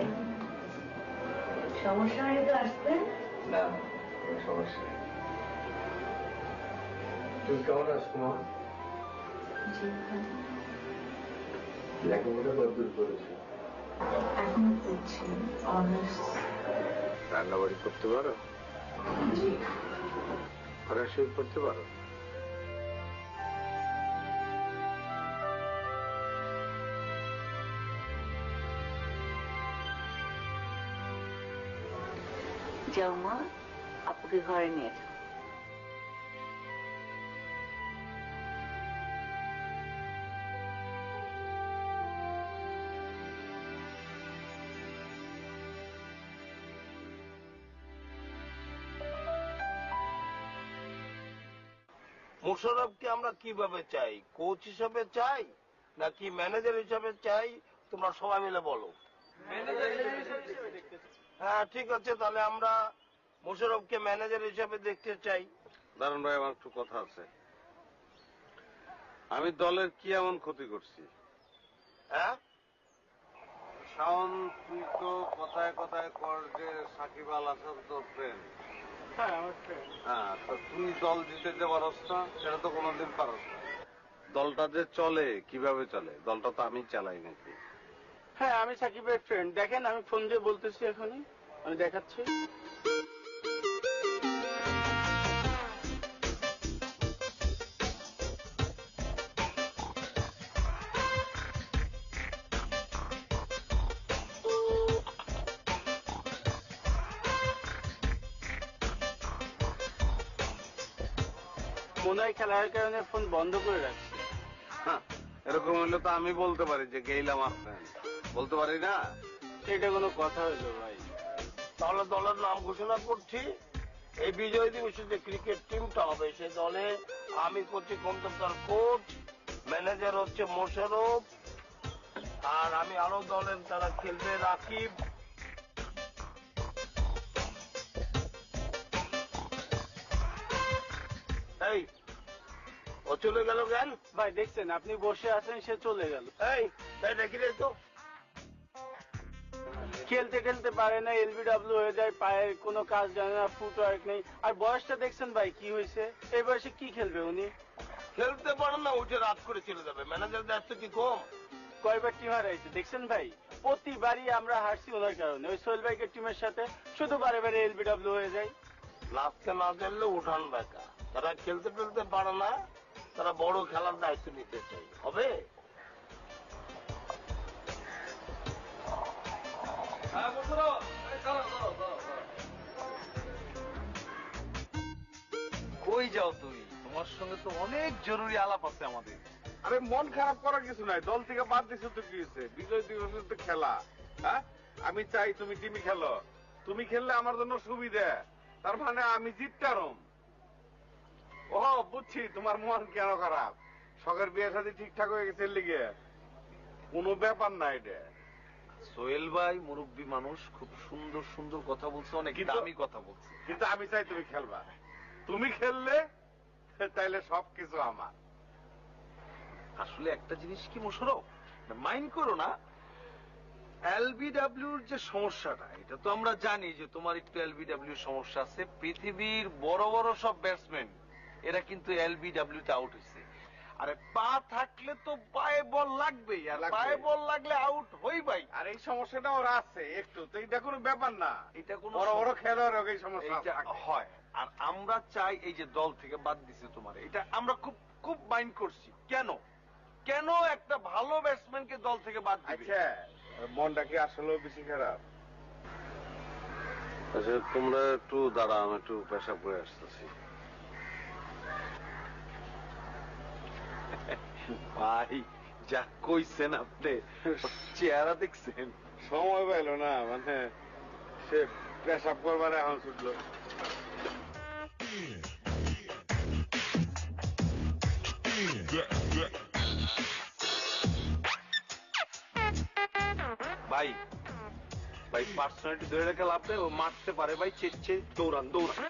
সমস্যা হয়ে তো আসতে না, সমস্যা নেই। তুই কেমন আছো মা? লেখাপড়া কতদূর করেছো? এখনো করছি, অনার্স। রান্নাবাড়ি করতে পারো? জি। ফরাসি করতে পারো? যাও মা, আপুকে ঘরে নিয়ে যাও। মোশাররফকে আমরা কিভাবে চাই? কোচ হিসাবে চাই নাকি ম্যানেজার হিসাবে চাই? তোমরা সবাই মিলে বলো। হ্যাঁ, ঠিক আছে, তাহলে আমরা মোশাররফকে ম্যানেজার হিসাবে দেখতে চাই। দারুণ ভাই, আমার একটু কথা আছে। আমি দলের কি এমন ক্ষতি করছি? হ্যাঁ শাওন, তুই তো কথায় কথায় কর যে সাকিব আল হাসান তোর ফ্রেন্ড। হ্যাঁ, আমার ফ্রেন্ড। হ্যাঁ, তো তুই দল জিতেতে পারস না? সেটা তো কোনোদিন পারস না। দলটা যে চলে কিভাবে চলে? দলটা তো আমি চালাই নাকি? হ্যাঁ, আমি সাকিবের ফ্রেন্ড। দেখেন, আমি ফোন দিয়ে বলতেছি, এখনই আমি দেখাচ্ছি। মনে হয় খেলার কারণে ফোন বন্ধ করে রাখছে। এরকম হইলে তো আমি বলতে পারি যে গেইলাম আপনার, বলতে পারি না? সেটা কোনো কথা হইলো ভাই? তাহলে দলের নাম ঘোষণা করছি। এই বিজয় দিবসে যে ক্রিকেট টিমটা হবে সে দলে আমি করছি কলকাতার কোচ, ম্যানেজার হচ্ছে মোশাররফ, আর আমি আরো দলের তারা খেলবে রাকিব। এই ও চলে গেল কেন? ভাই দেখছেন আপনি বসে আছেন, সে চলে গেল। এই দেখি রে তো খেলতে খেলতে পারে না, এলবিডব্লিউ হয়ে যায়, পায়ের কোনো কাজ জানে না, ফুটওয়ার্ক নেই। আর বয়সটা দেখছেন ভাই কি হয়েছে, এই বয়সে কি খেলবে উনি? খেলতে পারেন না, উঠে রাত করে চলে যাবে। ম্যানেজার দায়িত্ব কি কম? কয়বার টিম হারাইছে দেখছেন ভাই? প্রতিবারই আমরা হারছি ওনার কারণে। ওই সোহেল ভাইকের টিমের সাথে শুধু বারে বারে এলবিডব্লিউ হয়ে যায়। লাস্টে না জানলে উঠান বেকা। তারা খেলতে ফেলতে পারে না, তারা বড় খেলার দায়িত্ব নিতে চাই। হবে? কই যাও তুমি? তোমার সঙ্গে তো অনেক জরুরি আলাপ আছে আমাদের। আরে মন খারাপ করার কিছু নাই, দল থেকে বাদ দিছো তো কি হয়েছে? বিজয় দিবসের তো খেলা। হ্যাঁ, আমি চাই তুমি টিমে খেলো। তুমি খেললে আমার জন্য সুবিধা, তার মানে আমি জিততারম। ও বুঝছি তোমার মন কেন খারাপ। শখের বিয়ে সাথে ঠিকঠাক হয়ে গেছে লিগে কোনো ব্যাপার না এটা। সোহেল ভাই মুরব্বী মানুষ, খুব সুন্দর সুন্দর কথা বলছে, অনেক দামি কথা বলছে, কিন্তু আমি চাই তুমি খেলবা। তুমি খেললে তাইলে সবকিছু আমার। আসলে একটা জিনিস কি মোশাররফ, মাইন্ড করো না, এলবিডব্লিউর যে সমস্যাটা, এটা তো আমরা জানি যে তোমার একটু এলবিডব্লিউর সমস্যা আছে। পৃথিবীর বড় বড় সব ব্যাটসম্যান এরা কিন্তু এলবিডব্লিউতে আউট হয়েছে। আরে পা থাকলে তো পায়ে বল লাগবেই, আর পায়ে বল লাগলে আউট হইবাই। আর এই সমস্যাটা ওর আছে একটু, তো এটা কোনো ব্যাপার না। এটা কোনো বড় বড় খেলোয়াড় এই সমস্যা হয়। আর আমরা চাই এই যে দল থেকে বাদ দিছে তোমার, এটা আমরা খুব খুব মাইন্ড করছি। কেন কেন একটা ভালো ব্যাটসম্যানকে দল থেকে বাদ দিবে? আচ্ছা, মনটা কি আসলে বেশি খারাপ? আচ্ছা তোমরা একটু দাঁড়াও, আমি একটু পেশাব করে আসতেছি। ভাই যা কইছেন আপনি, চেহারা দেখছেন? সময় পাইলো না, মানে সে পেশাব করবার এখন ছুটলো। ভাই ভাই পার্সোনালিটি ধরে রেখে লাভ নেই, ও মারতে পারে ভাই। চেচ্ছে দৌড়ান দৌড়ান।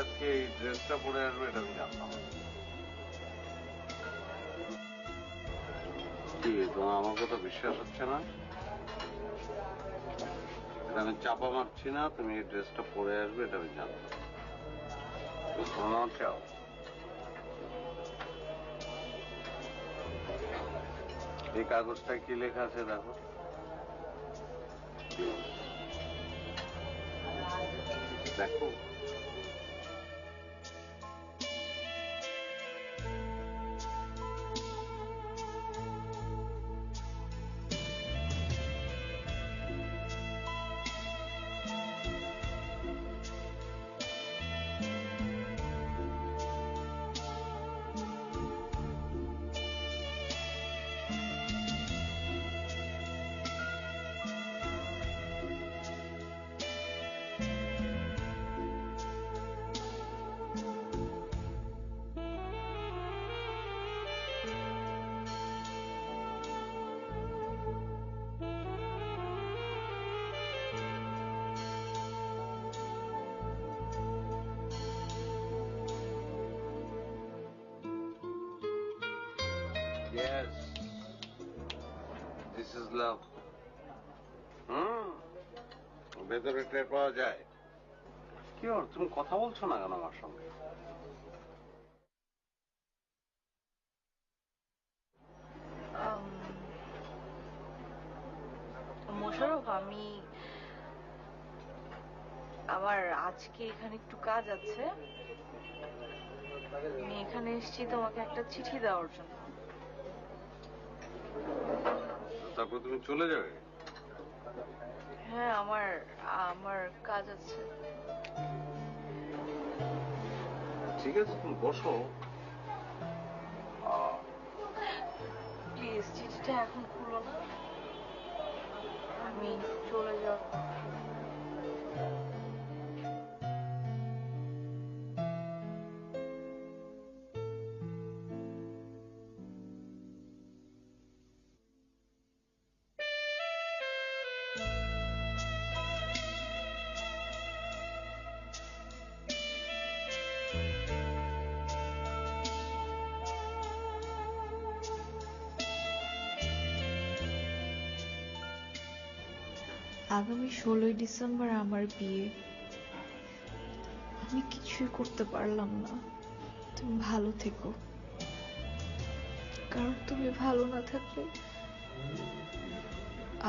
আজকে এই ড্রেসটা পরে আসবে এটা আমি জানতাম। কি তোমার আমার কথা বিশ্বাস হচ্ছে না? আমি চাপা মারছি না, তুমি এই ড্রেসটা পরে আসবে এটা আমি জানতাম। চাও এই কাগজটা কি লেখা আছে দেখো। দেখো Yes. This is love. ভেতরে টের পাওয়া যায়। কি ওর তুমি কথা বলছো না কেন আমার সঙ্গে? মোশাররফ, আমার আজকে এখানে একটু কাজ আছে। আমি এখানে এসেছি তোমাকে একটা চিঠি দেওয়ার জন্য। তারপর তুমি চলে যাবে? হ্যাঁ, আমার কাজ আছে। ঠিক আছে, তুমি বসো। প্লিজ চিঠিটা এখন খুলো না, আমি চলে যাব। আগামী 16ই ডিসেম্বর আমার বিয়ে। আমি কিছুই করতে পারলাম না। তুমি ভালো থেকো, কারণ তুমি ভালো না থাকলে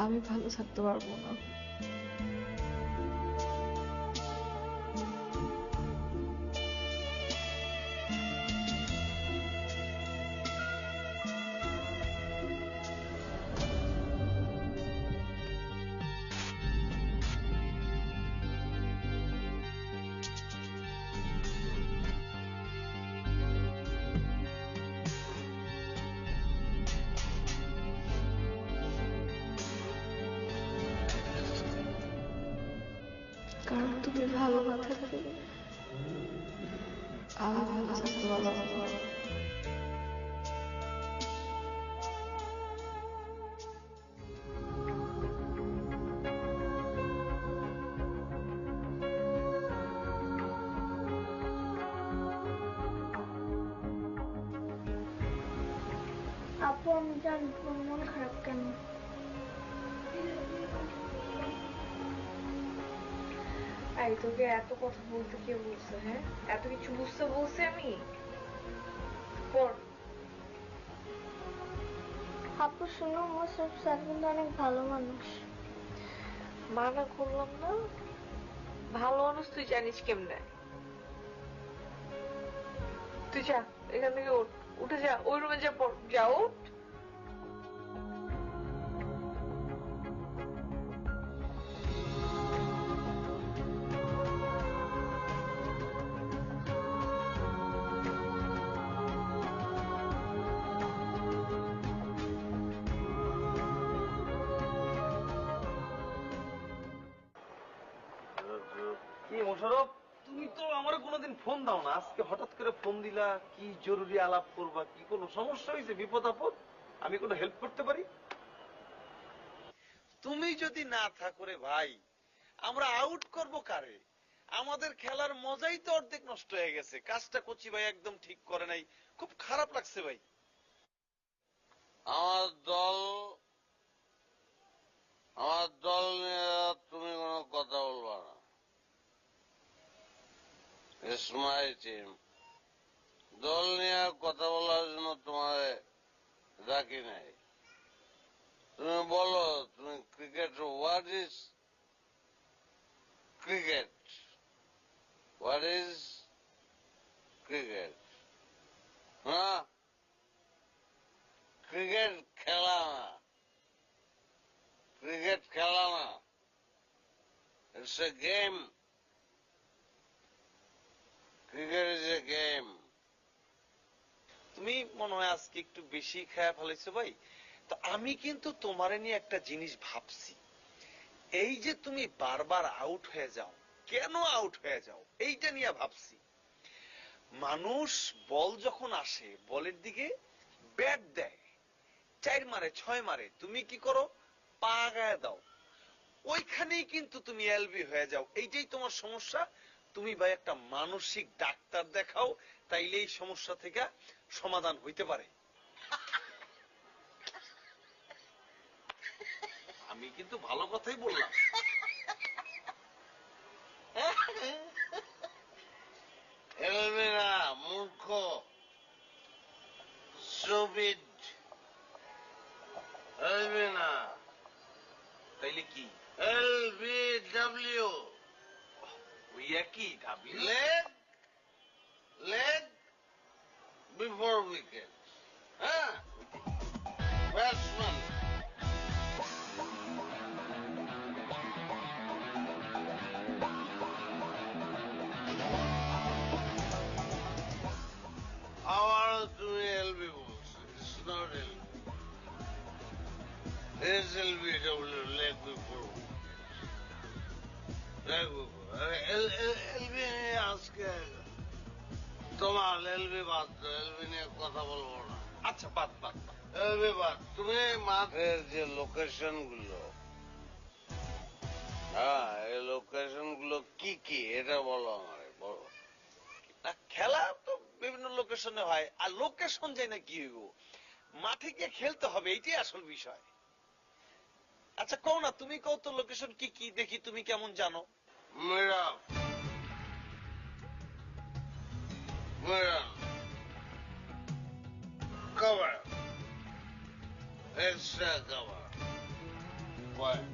আমি ভালো থাকতে পারবো না। কারণ তুমি ভালো না থাকলে আমি ভালো থাকতে পারবো না। আপু, আমি জানি তোমার মন খারাপ কেন। এই তোকে এত কথা বলতে কে বলছে? হ্যাঁ, এত কিছু বুঝতে বলছি আমি? আপু শোনো, মোশাররফ স্যার কিন্তু অনেক ভালো মানুষ। মানা করলাম না? ভালো মানুষ তুই জানিস কেমনে? তুই যা এখান থেকে, উঠে যা, ওই রুমে যা, যা উঠ। কি মোশাররফ, তুমি তো আমার কোনোদিন ফোন দাও না, আজকে হঠাৎ করে ফোন দিলা? কি জরুরি আলাপ করবা? কি কোনো সমস্যা হয়েছে? বিপদ আপদ? আমি কোনো হেল্প করতে পারি? তুমি যদি না থাকো রে ভাই, আমরা আউট করব কারে? আমাদের খেলার মজাই তো অর্ধেক নষ্ট হয়ে গেছে। কাজটা কচি ভাই একদম ঠিক করে নাই, খুব খারাপ লাগছে ভাই। আমার দল নিয়ে তুমি কোনো কথা বলবা না। It's my team. দল নিয়ে কথা বলার জন্য তোমারে ডাকি নাই। তুমি বলো, তুমি cricket, what is cricket? What is cricket? হ্যাঁ, ক্রিকেট খেলা না, ক্রিকেট খেলা না, it's a game. Cricket is a game. তুমি মনে হয় আজকে একটু বেশি খেয়া ফেলেছো ভাই। তো আমি কিন্তু তোমারে নিয়ে একটা জিনিস ভাবছি। এই যে তুমি বারবার আউট হয়ে যাও, কেন আউট হয়ে যাও, এইটা নিয়ে ভাবছি। মানুষ বল যখন আসে, বলের দিকে ব্যাট দেয়, 4 মারে 6 মারে, তুমি কি করো? পা গায়ে দাও, ওইখানেই কিন্তু তুমি এলবি হয়ে যাও। এইটাই তোমার সমস্যা। তুমি ভাই একটা মানসিক ডাক্তার দেখাও, তাইলে এই সমস্যা থেকে সমাধান হইতে পারে। আমি কিন্তু ভালো কথাই বললাম। এলবিনা মূর্খ, স্টুপিড। এলবিনা তাইলে কি? LBW। ওই একই ডাব্লিউ। Leg before wicket. হ্যাঁ, ব্যাটসম্যান। আবারও তুমি এলবি বলছো। It's not LB, it's LBW, leg before LB. আজকে তোমার এলবি বাদ, এলবি নিয়ে কথা বলবো না। আচ্ছা, বাদ। এলবি বাদ। তুমি মাঠের যে লোকেশন গুলো, হ্যাঁ, এই লোকেশন গুলো কি কি এটা বলো আমারে, বলো। খেলা তো বিভিন্ন লোকেশনে হয়, আর লোকেশন যাই না কি হইব, মাঠে গিয়ে খেলতে হবে, এইটাই আসল বিষয়। আচ্ছা কও না, তুমি কও তো লোকেশন কি কি, দেখি তুমি কেমন জানো। Miram, cover, extra cover, point,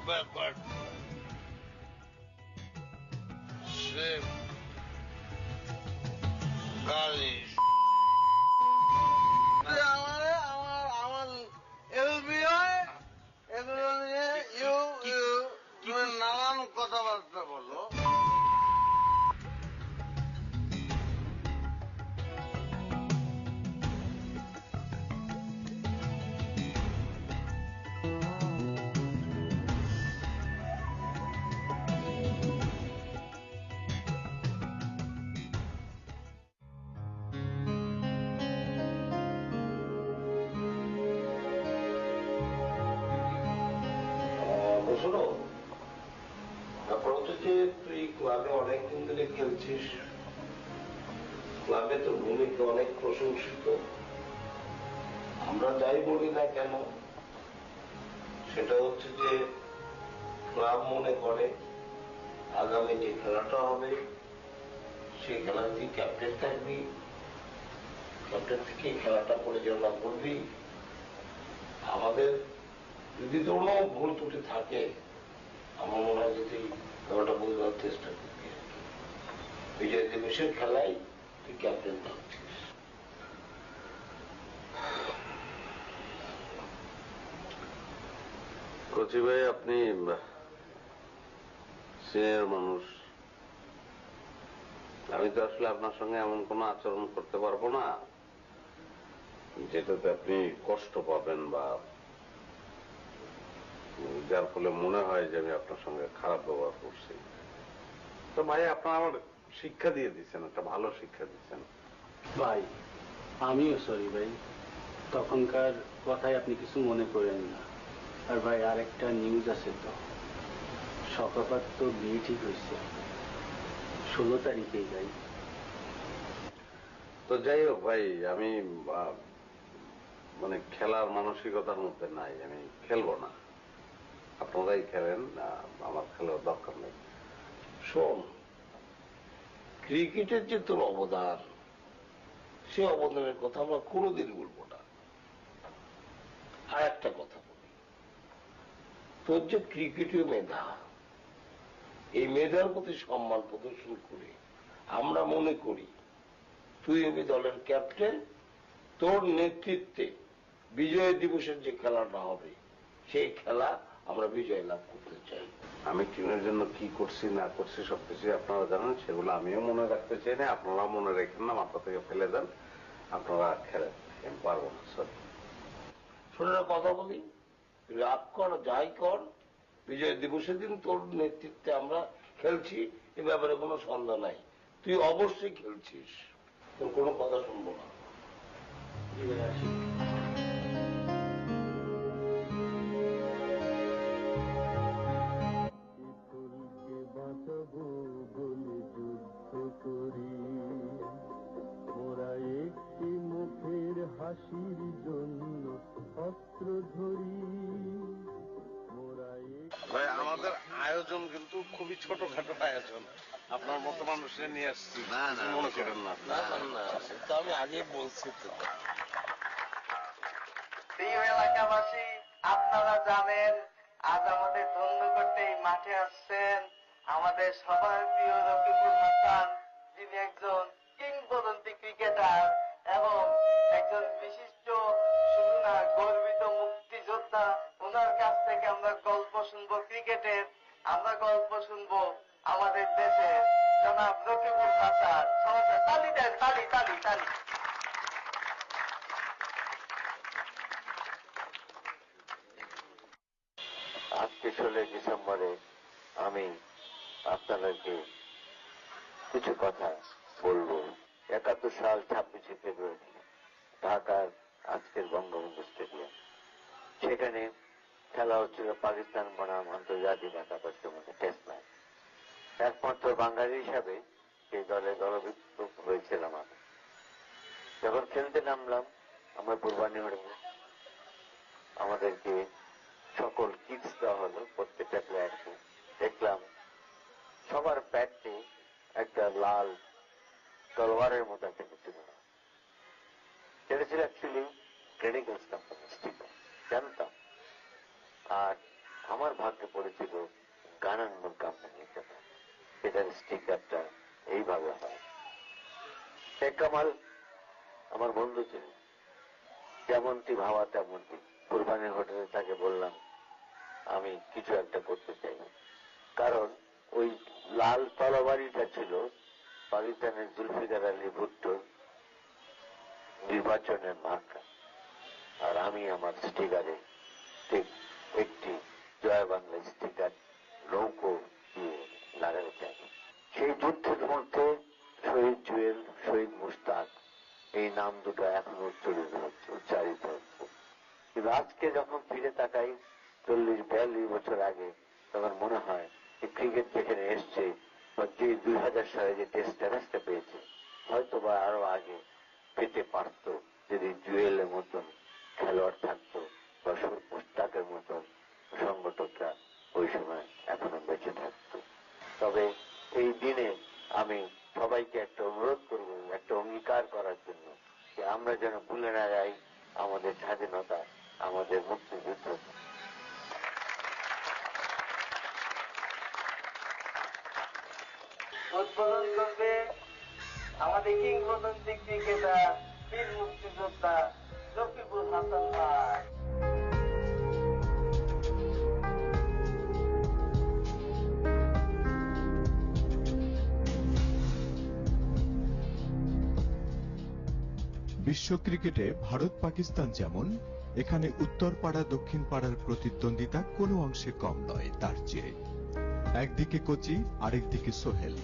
backward, slip, garnish. আমার এলবি হয়, এগুলো নিয়ে তুমি নানান কথাবার্তা বলো। শোনো, ব্যাপার হচ্ছে যে তুই ক্লাবে অনেকদিন ধরে খেলছিস, ক্লাবে তোর ভূমিকা অনেক প্রশংসিত। আমরা যাই বলি না কেন, সেটা হচ্ছে যে ক্লাব মনে করে আগামী যে খেলাটা হবে সেই খেলায় তুই ক্যাপ্টেন থাকবি, ক্যাপ্টেন থেকে খেলাটা পরিচালনা করবি। আমাদের যদি কোনো ভুল ত্রুটি থাকে, আমার মনে হয় যদি খেলাটা বোঝার চেষ্টা করবি। বিজয় দিবসের খেলায় তুই ক্যাপ্টেন থাকছিস। কচি ভাই, আপনি সিনিয়র মানুষ, আমি তো আসলে আপনার সঙ্গে এমন কোন আচরণ করতে পারবো না যেটাতে আপনি কষ্ট পাবেন বা যার ফলে মনে হয় যে আমি আপনার সঙ্গে খারাপ ব্যবহার করছি। তো ভাই, আপনার আমার শিক্ষা দিয়ে দিচ্ছেন, একটা ভালো শিক্ষা দিচ্ছেন। ভাই আমিও সরি ভাই, তখনকার কথায় আপনি কিছু মনে করেন না। আর ভাই আরেকটা নিউজ আছে তো, সকাপাত তো বিয়ে ঠিক হয়েছে 16 তারিখেই ভাই। তো যাই হোক ভাই, আমি মানে খেলার মানসিকতার মধ্যে নাই, আমি খেলবো না। আপনারাই খেলেন, আমার খেলার দরকার নেই। শোন, ক্রিকেটের যে তোর অবদান, সে অবদানের কথা আমরা কোনোদিন বলবো না। আর একটা কথা বলি, তোর যে ক্রিকেটীয় মেধা, এই মেধার প্রতি সম্মান প্রদর্শন করে আমরা মনে করি তুই হবি দলের ক্যাপ্টেন। তোর নেতৃত্বে বিজয় দিবসের যে খেলাটা হবে, সেই খেলা আমরা বিজয় লাভ করতে চাই। আমি টিমের জন্য কি করছি না করছি সবকিছু আপনারা জানেন, সেগুলো আমিও মনে রাখতে চাই না, আপনারা মনে রেখেন না, মাথা থেকে ফেলে দেন, আপনারা খেলেন। আমি পারবো না স্যার। শোনো, কথা বলি, রাগ কর যাই কর, বিজয় দিবসের দিন তোর নেতৃত্বে আমরা খেলছি, এ ব্যাপারে কোনো সন্দেহ নাই। তুই অবশ্যই খেলছিস, তোর কোনো কথা শুনবো না। একটি মুখের হাসির জন্য অস্ত্র ধরি আয়োজন কিন্তু খুবই ছোটখাটো আয়োজন, আপনার মতো মানুষের নিয়ে আসছি, মনে করেন না। আমি আগে বলছি তো। প্রিয় এলাকাবাসী, আপনারা জানেন আজ আমাদের ধন্য করতে এই মাঠে আসছেন আমাদের সবার প্রিয় রকিবুল হাসান, যিনি একজন কিংবদন্তি ক্রিকেটার এবং একজন বিশিষ্ট শুধু না গর্বিত মুক্তিযোদ্ধা। ওনার কাছ থেকে আমরা গল্প শুনবো ক্রিকেটের, আমরা গল্প শুনবো আমাদের দেশে জনাব রকিবুল হাসান। সবাই তালি দেন, তালি তালি তালি। আজকে 16 ডিসেম্বরে আমি আপনাদেরকে কিছু কথা বলবো। 71 সাল 26 ফেব্রুয়ারি ঢাকার আজকের বঙ্গবন্ধু স্টেডিয়াম, সেখানে খেলা হচ্ছিল পাকিস্তান বনাম আন্তর্জাতিক একাদশের মধ্যে টেস্ট ম্যাচ। একমাত্র বাঙালি হিসাবে সেই দলে দলভুক্ত হয়েছিলাম আমি। যখন খেলতে নামলাম আমরা পূর্বাহ্নে আমাদেরকে সকল কিটস দেওয়া হলো প্রত্যেকটা প্লেয়ারকে। দেখলাম সবার ব্যাটে একটা লাল তলোয়ারের মতো একটা কিছু না, সেটা ছিল অ্যাকচুয়ালি ক্রেডিগলস কোম্পানি স্টিকার, জানতাম। আর আমার ভাগ্যে পড়েছিল গানানমুল কোম্পানির জন্য, সেটার স্টিকারটা এইভাবে হয়। শেখ কামাল আমার বন্ধু ছিল, যেমনটি ভাবা তেমনটি। কুরবানির হোটেলে তাকে বললাম আমি কিছু একটা করতে চাই, কারণ ওই লাল তরবারিটা ছিল পাকিস্তানের জুলফিকার আলী ভুট্টোর নির্বাচনের মার্কা, আর আমি আমার স্টিকারে ঠিক একটি জয় বাংলা স্টিকার নৌকো দিয়ে লাগাতে চাই। সেই যুদ্ধের মধ্যে শহীদ জুয়েল, শহীদ মুশতাক, এই নাম দুটো এখনো উচ্চারিত হচ্ছে। কিন্তু আজকে যখন ফিরে তাকাই 40-42 বছর আগে, তখন মনে হয় যে ক্রিকেট যেখানে এসছে বা যে 2000 সালে যে টেস্ট স্ট্যাটাসটা পেয়েছে, হয়তো বা আরো আগে পেতে পারত যদি জুয়েলের মতন খেলোয়াড় থাকতো বা মুশতাকের মতন সংগঠকরা ওই সময় এখনো বেঁচে থাকতো। তবে এই দিনে আমি সবাইকে একটা অনুরোধ করব, একটা অঙ্গীকার করার জন্য, যে আমরা যেন ভুলে না যাই আমাদের স্বাধীনতা, আমাদের মুক্তিযুদ্ধ। উদ্বোধন করবে আমাদের কিংবদন্তি ক্রিকেটার, বীর মুক্তিযোদ্ধা রকিবুল হাসান ভাই। বিশ্ব ক্রিকেটে ভারত পাকিস্তান যেমন, এখানে উত্তর পাড়া দক্ষিণ পাড়ার প্রতিদ্বন্দ্বিতা কোনো অংশে কম নয় তার চেয়ে। একদিকে কোচি, আরেকদিকে সোহেল,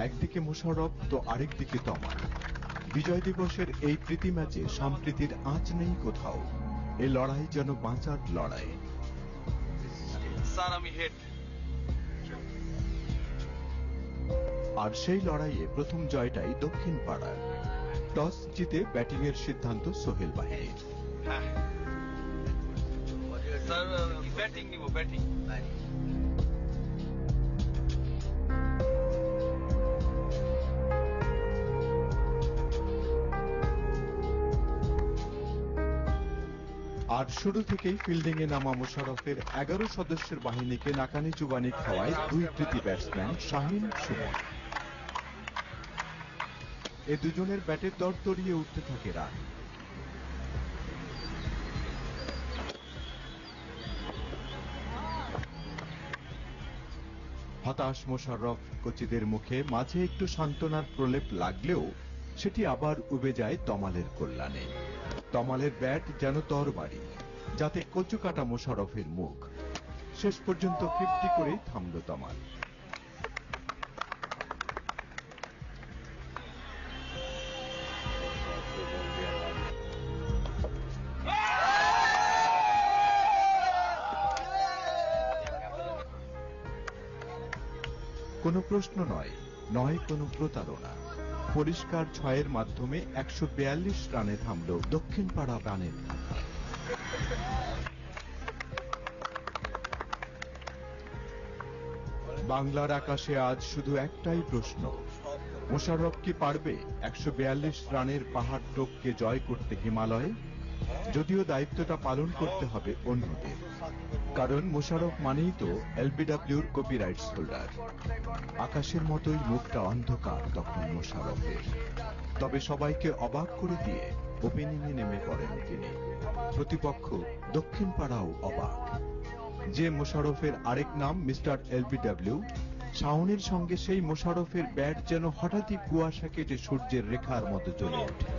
একদিকে মোশাররফ তো আরেকদিকে তমা। বিজয় দিবসের এই প্রীতি ম্যাচে সম্প্রীতির আঁচ নেই কোথাও। এ লড়াই যেন বাঁচার লড়াই। স্যার আমি হেড। আর সেই লড়াইয়ে প্রথম জয়টাই দক্ষিণ পাড়ার। টস জিতে ব্যাটিং এর সিদ্ধান্ত সোহেল বাহিনীর। স্যার ব্যাটিং নিব, ব্যাটিং। আর শুরু থেকেই ফিল্ডিং এ নামা মোশাররফের 11 সদস্যের বাহিনীকে নাকানি চুবানি খাওয়ায় দুই কৃতি ব্যাটসম্যান শাহিন, সুমন। এ দুজনের ব্যাটের দর তরিয়ে উঠতে থাকে রান। হতাশ মোশাররফ কোচিদের মুখে মাঝে একটু সান্ত্বনার প্রলেপ লাগলেও সেটি আবার উবে যায় তমালের কল্যাণে। তমালের ব্যাট যেন তরবারি, যাতে কচু কাটা মোশাররফের মুখ। শেষ পর্যন্ত 50 করেই থামল তমাল। কোনো প্রশ্ন নয়, নয় কোনো প্রতারণা। পরিষ্কার 6-এর মাধ্যমে 142 রানে থামল দক্ষিণ পাড়া রানের ধাক্কা। বাংলার আকাশে আজ শুধু একটাই প্রশ্ন, মোশাররফ কি পারবে 142 রানের পাহাড় টোপকে জয় করতে হিমালয়ে? যদিও দায়িত্বটা পালন করতে হবে অন্যদের, কারণ মোশাররফ মানেই তো এলবিডব্লিউর কপিরাইটস হোল্ডার। আকাশের মতোই মুখটা অন্ধকার তখন মোশাররফের। তবে সবাইকে অবাক করে দিয়ে ওপেনিংয়ে নেমে পড়েন তিনি। প্রতিপক্ষ দক্ষিণ পাড়াও অবাক। যে মোশাররফের আরেক নাম মিস্টার এলবিডব্লিউ, শাওনের সঙ্গে সেই মোশাররফের ব্যাট যেন হঠাৎই কুয়াশা কেটে সূর্যের রেখার মতো চলে ওঠে।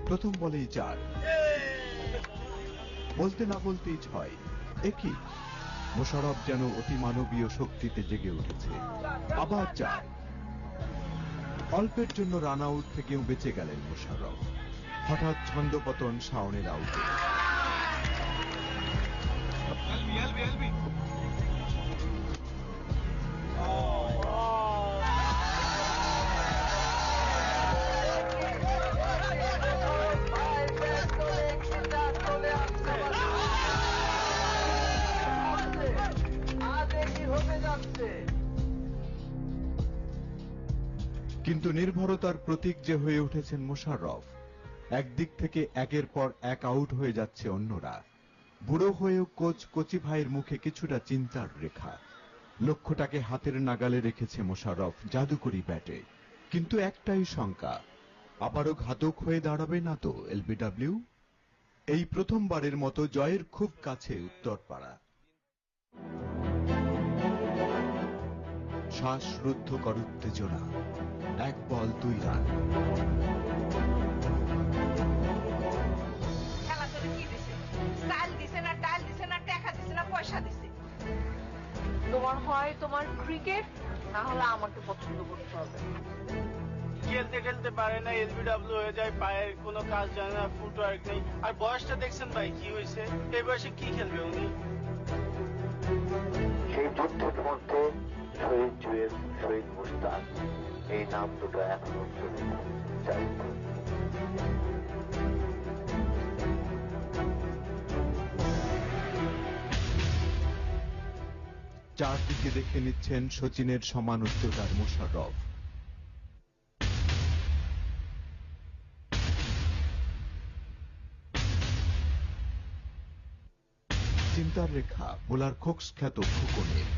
প্রথম বলেই 4, বলতে না বলতেই 6। একই মোশাররফ যেন অতিমানবীয় শক্তিতে জেগে উঠেছে। আবার 4। অল্পের জন্য রান আউট থেকেও বেঁচে গেলেন মোশাররফ। হঠাৎ ছন্দপতন শাওনের আউটে। কিন্তু নির্ভরতার প্রতীক যে হয়ে উঠেছেন মোশাররফ। একদিক থেকে একের পর এক আউট হয়ে যাচ্ছে অন্যরা। বুড়ো হয়েও কোচ কোচি ভাইয়ের মুখে কিছুটা চিন্তার রেখা। লক্ষ্যটাকে হাতের নাগালে রেখেছে মোশাররফ জাদুকরি ব্যাটে। কিন্তু একটাই শঙ্কা, আবারও ঘাতক হয়ে দাঁড়াবে না তো এলবিডব্লিউ? এই প্রথমবারের মতো জয়ের খুব কাছে উত্তরপাড়া। শ্বাসরুদ্ধকর উত্তেজনা। 1 বল 2 রান। খেলা তোরে কি দিছে? স্টাইল দিছে না, ডাল দিছে না, টাকা দিছে না, পয়সা দিছে? তোমার হয় তোমার ক্রিকেট, না হলে আমাকে পছন্দ করতে হবে। খেলতে খেলতে পারে না, এলবিডব্লিউ হয়ে যায়, পায়ের কোনো কাজ জানে না, ফুটওয়ার্ক নেই। আর বয়সটা দেখছেন ভাই কি হয়েছে, এই বয়সে কি খেলবে উনি? সেই যুদ্ধের মধ্যে শহীদ জুয়েল, শহীদ মুস্তাক, এই নাম দুটো এখনো চলে যায়। চারদিকে দেখে নিচ্ছেন শচীনের সমান উচ্চতার মোশাররফ। চিন্তার রেখা বোলার খোকস খ্যাত ফুকনের।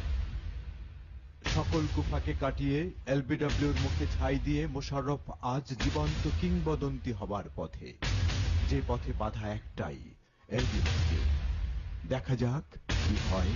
সকল কুফাকে কাটিয়ে এলবিডব্লিউর মুখে ছাই দিয়ে মোশাররফ আজ জীবন্ত কিংবদন্তি হবার পথে। যে পথে বাধা একটাই, এলবিডব্লিউ। দেখা যাক কি হয়।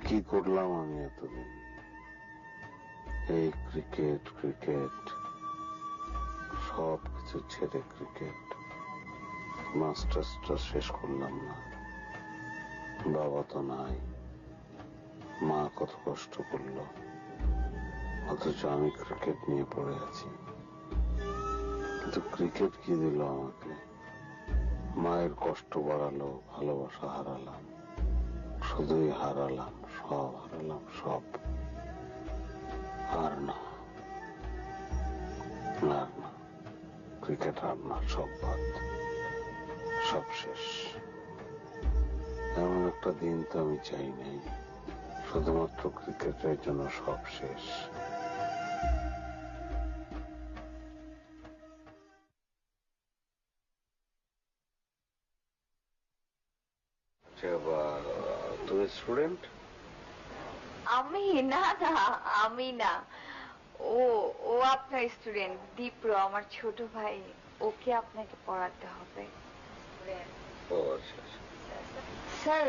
কি করলাম আমি এতদিন? এই ক্রিকেট ক্রিকেট সব কিছু ছেড়ে ক্রিকেট। মাস্টার্সটা শেষ করলাম না। বাবা তো নাই, মা কত কষ্ট করলো, অথচ আমি ক্রিকেট নিয়ে পড়ে আছি। কিন্তু ক্রিকেট কি দিল আমাকে? মায়ের কষ্ট বাড়ালো, ভালোবাসা হারালাম, শুধুই হারালাম, সব হারালাম, সব। আর না, আর না, ক্রিকেট আর না, সব বাদ, সব শেষ। এমন একটা দিন তো আমি চাই নাই, শুধুমাত্র ক্রিকেটের জন্য সব শেষ। তুমি স্টুডেন্ট? আমি না, আমি না, ও ও আপনার স্টুডেন্ট দীপ্র, আমার ছোট ভাই, ওকে আপনাকে পড়াতে হবে। ও আচ্ছা। স্যার,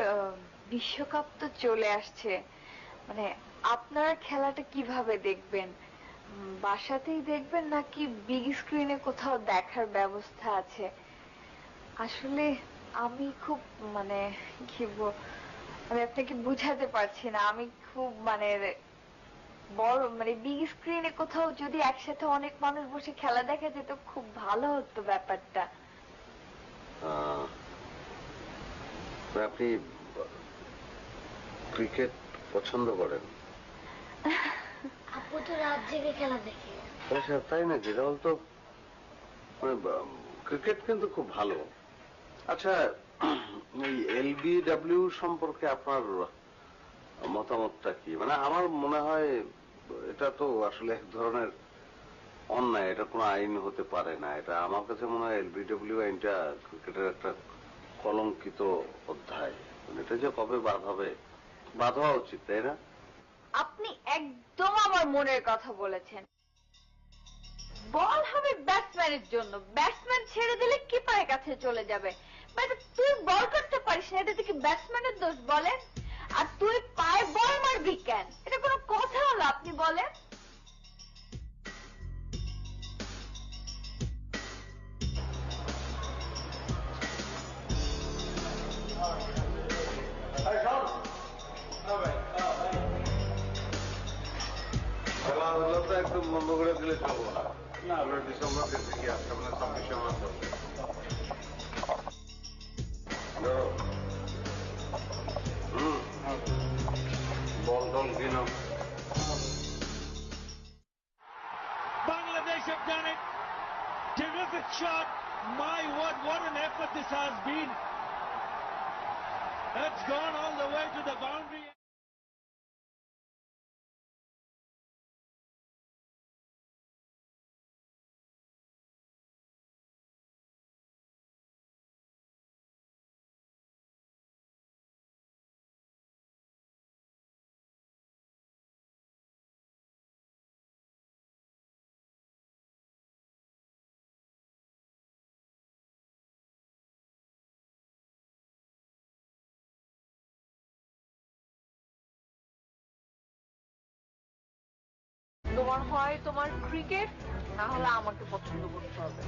বিশ্বকাপ তো চলে আসছে, মানে আপনারা খেলাটা কিভাবে দেখবেন? বাসাতেই দেখবেন নাকি বিগ স্ক্রিনে কোথাও দেখার ব্যবস্থা আছে? আসলে আমি খুব মানে কি আমি আপনাকে বুঝাতে পারছি না, আমি খুব মানে বড় মানে বিগ স্ক্রিনে কোথাও যদি একসাথে অনেক মানুষ বসে খেলা দেখা যেত খুব ভালো হতো ব্যাপারটা। আপনি ক্রিকেট পছন্দ করেন? আপু তো রাত জেগে খেলা দেখে। আচ্ছা, তাই নাকি? তাহলে তো ক্রিকেট কিন্তু খুব ভালো। আচ্ছা, এই এলবিডব্লিউ সম্পর্কে আপনার মতামতটা কি? মানে আমার মনে হয় এটা তো আসলে এক ধরনের অন্যায়, এটা কোনো আইন হতে পারে না। এটা আমার কাছে মনে হয় এলবিডব্লিউ আইনটা ক্রিকেটের একটা কলঙ্কিত অধ্যায়। এটা যে কবে বাদ হবে, বাদ হওয়া উচিত, তাই না? আপনি একদম আমার মনের কথা বলেছেন। বল হবে ব্যাটসম্যানের জন্য, ব্যাটসম্যান ছেড়ে দিলে কিপারের কাছে চলে যাবে। তুই বল করতে পারিস না, এটা থেকে ব্যাটসম্যানের দোষ বলে? আর তুই পায়ে বল মারবি কেন? এটা কোনো কথা হলো আপনি বলেন? খেলাধুলা তো একদম বন্ধ করে দিলে চলবো না। আমরা ডিসেম্বর থেকে কি আসছে, আমরা 26 মাস হচ্ছে। বল টল কিনো। Bangladesh have done it. Terrific shot. My word, what an effort this has been. That's gone all the way to the boundary. তোমার হয় তোমার ক্রিকেট, না হলে আমাকে পছন্দ করতে হবে।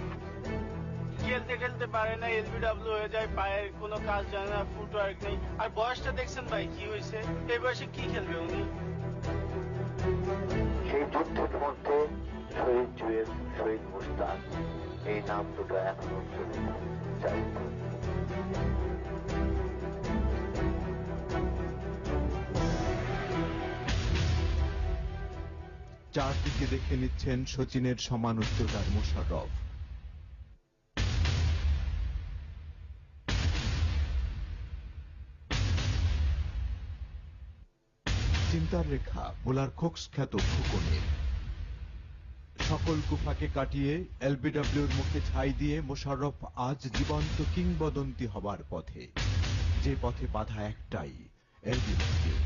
খেলতে খেলতে পারে না, এলবিডব্লিউ হয়ে যায়, পায়ের কোনো কাজ জানে না, ফুটওয়ার্ক নেই। আর বয়সটা দেখছেন ভাই কি হয়েছে, এই বয়সে কি খেলবে উনি? সেই যুদ্ধের মধ্যে শহীদ জুয়েল, শহীদ মুস্তাক, এই নাম দুটো এখনো চাই। চারদিকে দেখে নিচ্ছেন সচিনের সমান উচ্চতার মোশাররফ। চিন্তার রেখা বোলার খোকস খ্যাত ফুকনের। সকল কুফাকে কাটিয়ে এলবিডব্লিউর মুখে ছাই দিয়ে মোশাররফ আজ জীবন্ত কিংবদন্তি হবার পথে। যে পথে বাধা একটাই, এলবিডব্লিউ।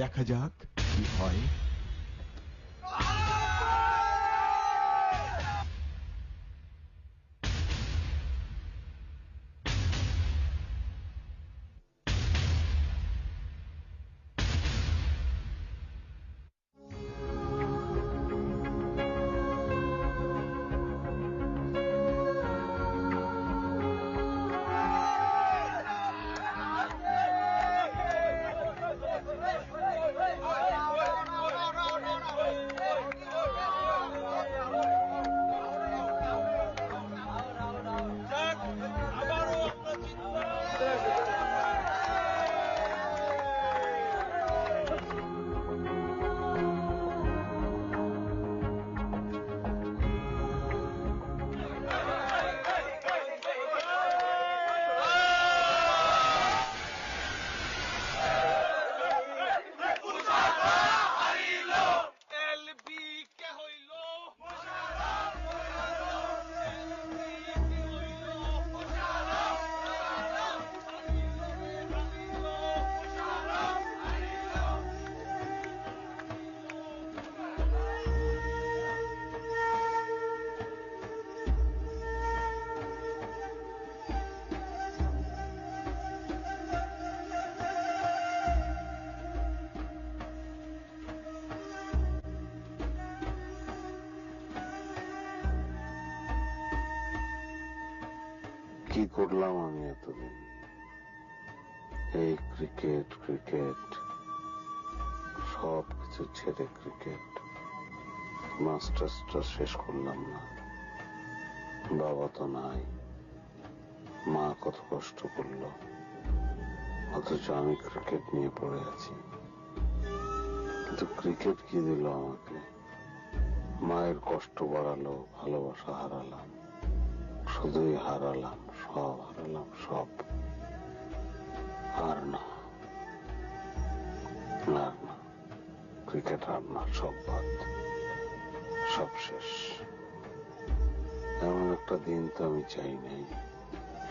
দেখা যাক কি হয়। কি করলাম আমি এতদিন? এই ক্রিকেট ক্রিকেট সব কিছু ছেড়ে ক্রিকেট। মাস্টার্সটা শেষ করলাম না, বাবা তো নাই, মা কত কষ্ট করলো, অথচ আমি ক্রিকেট নিয়ে পড়ে আছি। কিন্তু ক্রিকেট কি দিল আমাকে? মায়ের কষ্ট বাড়ালো, ভালোবাসা হারালাম, শুধুই হারালাম, সব হারালাম, সব। আর না, আর না, ক্রিকেট আর না, সব বাদ, সব শেষ। এমন একটা দিন তো আমি চাই নাই,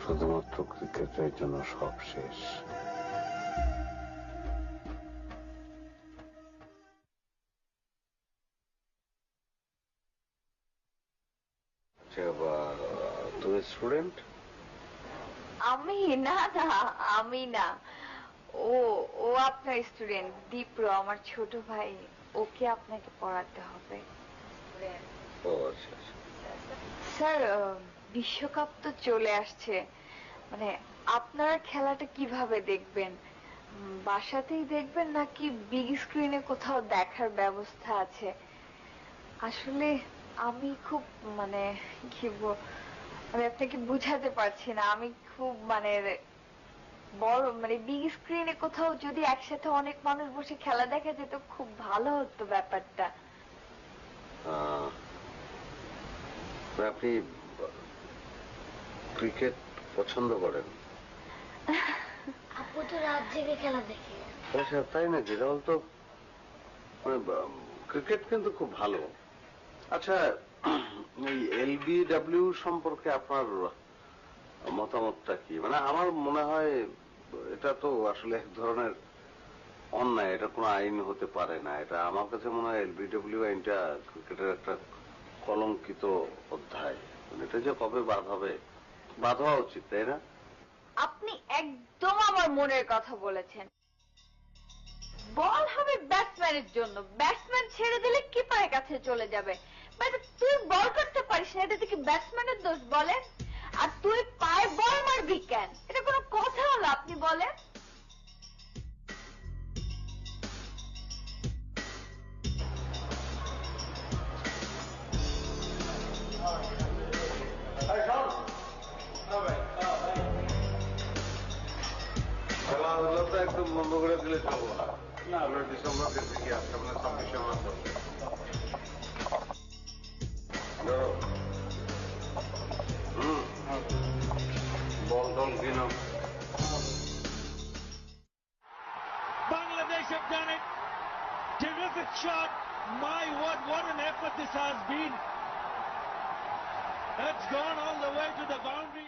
শুধুমাত্র ক্রিকেটের জন্য সব শেষ। তুমি স্টুডেন্ট? আমি না, না আমি না, ও ও আপনার স্টুডেন্ট দীপ্র, আমার ছোট ভাই, ওকে আপনাকে পড়াতে হবে। ও আচ্ছা। স্যার, বিশ্বকাপ তো চলে আসছে, মানে আপনারা খেলাটা কিভাবে দেখবেন? বাসাতেই দেখবেন নাকি বিগ স্ক্রিনে কোথাও দেখার ব্যবস্থা আছে? আসলে আমি খুব মানে কি আমি আপনাকে বুঝাতে পারছি না, আমি খুব মানে বড় মানে বিগ স্ক্রিনে কোথাও যদি একসাথে অনেক মানুষ বসে খেলা দেখা যেত খুব ভালো হতো ব্যাপারটা। আপনি ক্রিকেট পছন্দ করেন? আপু তো রাত জেগে খেলা দেখে। আচ্ছা, তাই নাকি? তাহলে তো ক্রিকেট কিন্তু খুব ভালো। আচ্ছা, এই এলবিডব্লিউ সম্পর্কে আপনার মতামতটা কি? মানে আমার মনে হয় এটা তো আসলে এক ধরনের অন্যায়, এটা কোনো আইন হতে পারে না। এটা আমার কাছে মনে হয় এলবিডব্লিউ আইনটা ক্রিকেটের একটা কলঙ্কিত অধ্যায়। এটা যে কবে বাদ হবে, বাদ হওয়া উচিত, তাই না? আপনি একদম আমার মনের কথা বলেছেন। বল হবে ব্যাটসম্যানের জন্য, ব্যাটসম্যান ছেড়ে দিলে কিপারের কাছে চলে যাবে। তুই বল করতে পারিস না, এটা থেকে ব্যাটসম্যানের দোষ বলেন? আর তুই পায়ে বল মারবি কেন? এটা কোনো কথা হলো আপনি বলেন? খেলাধুলা তো একদম বন্ধ করে দিলে চলবো না। আমরা ডিসেম্বর থেকে কি আসছে, আমরা 26শে মাস হবে। বল টল কিনো। Bangladesh have done it. Terrific shot. My word, what an effort this has been. That's gone all the way to the boundary.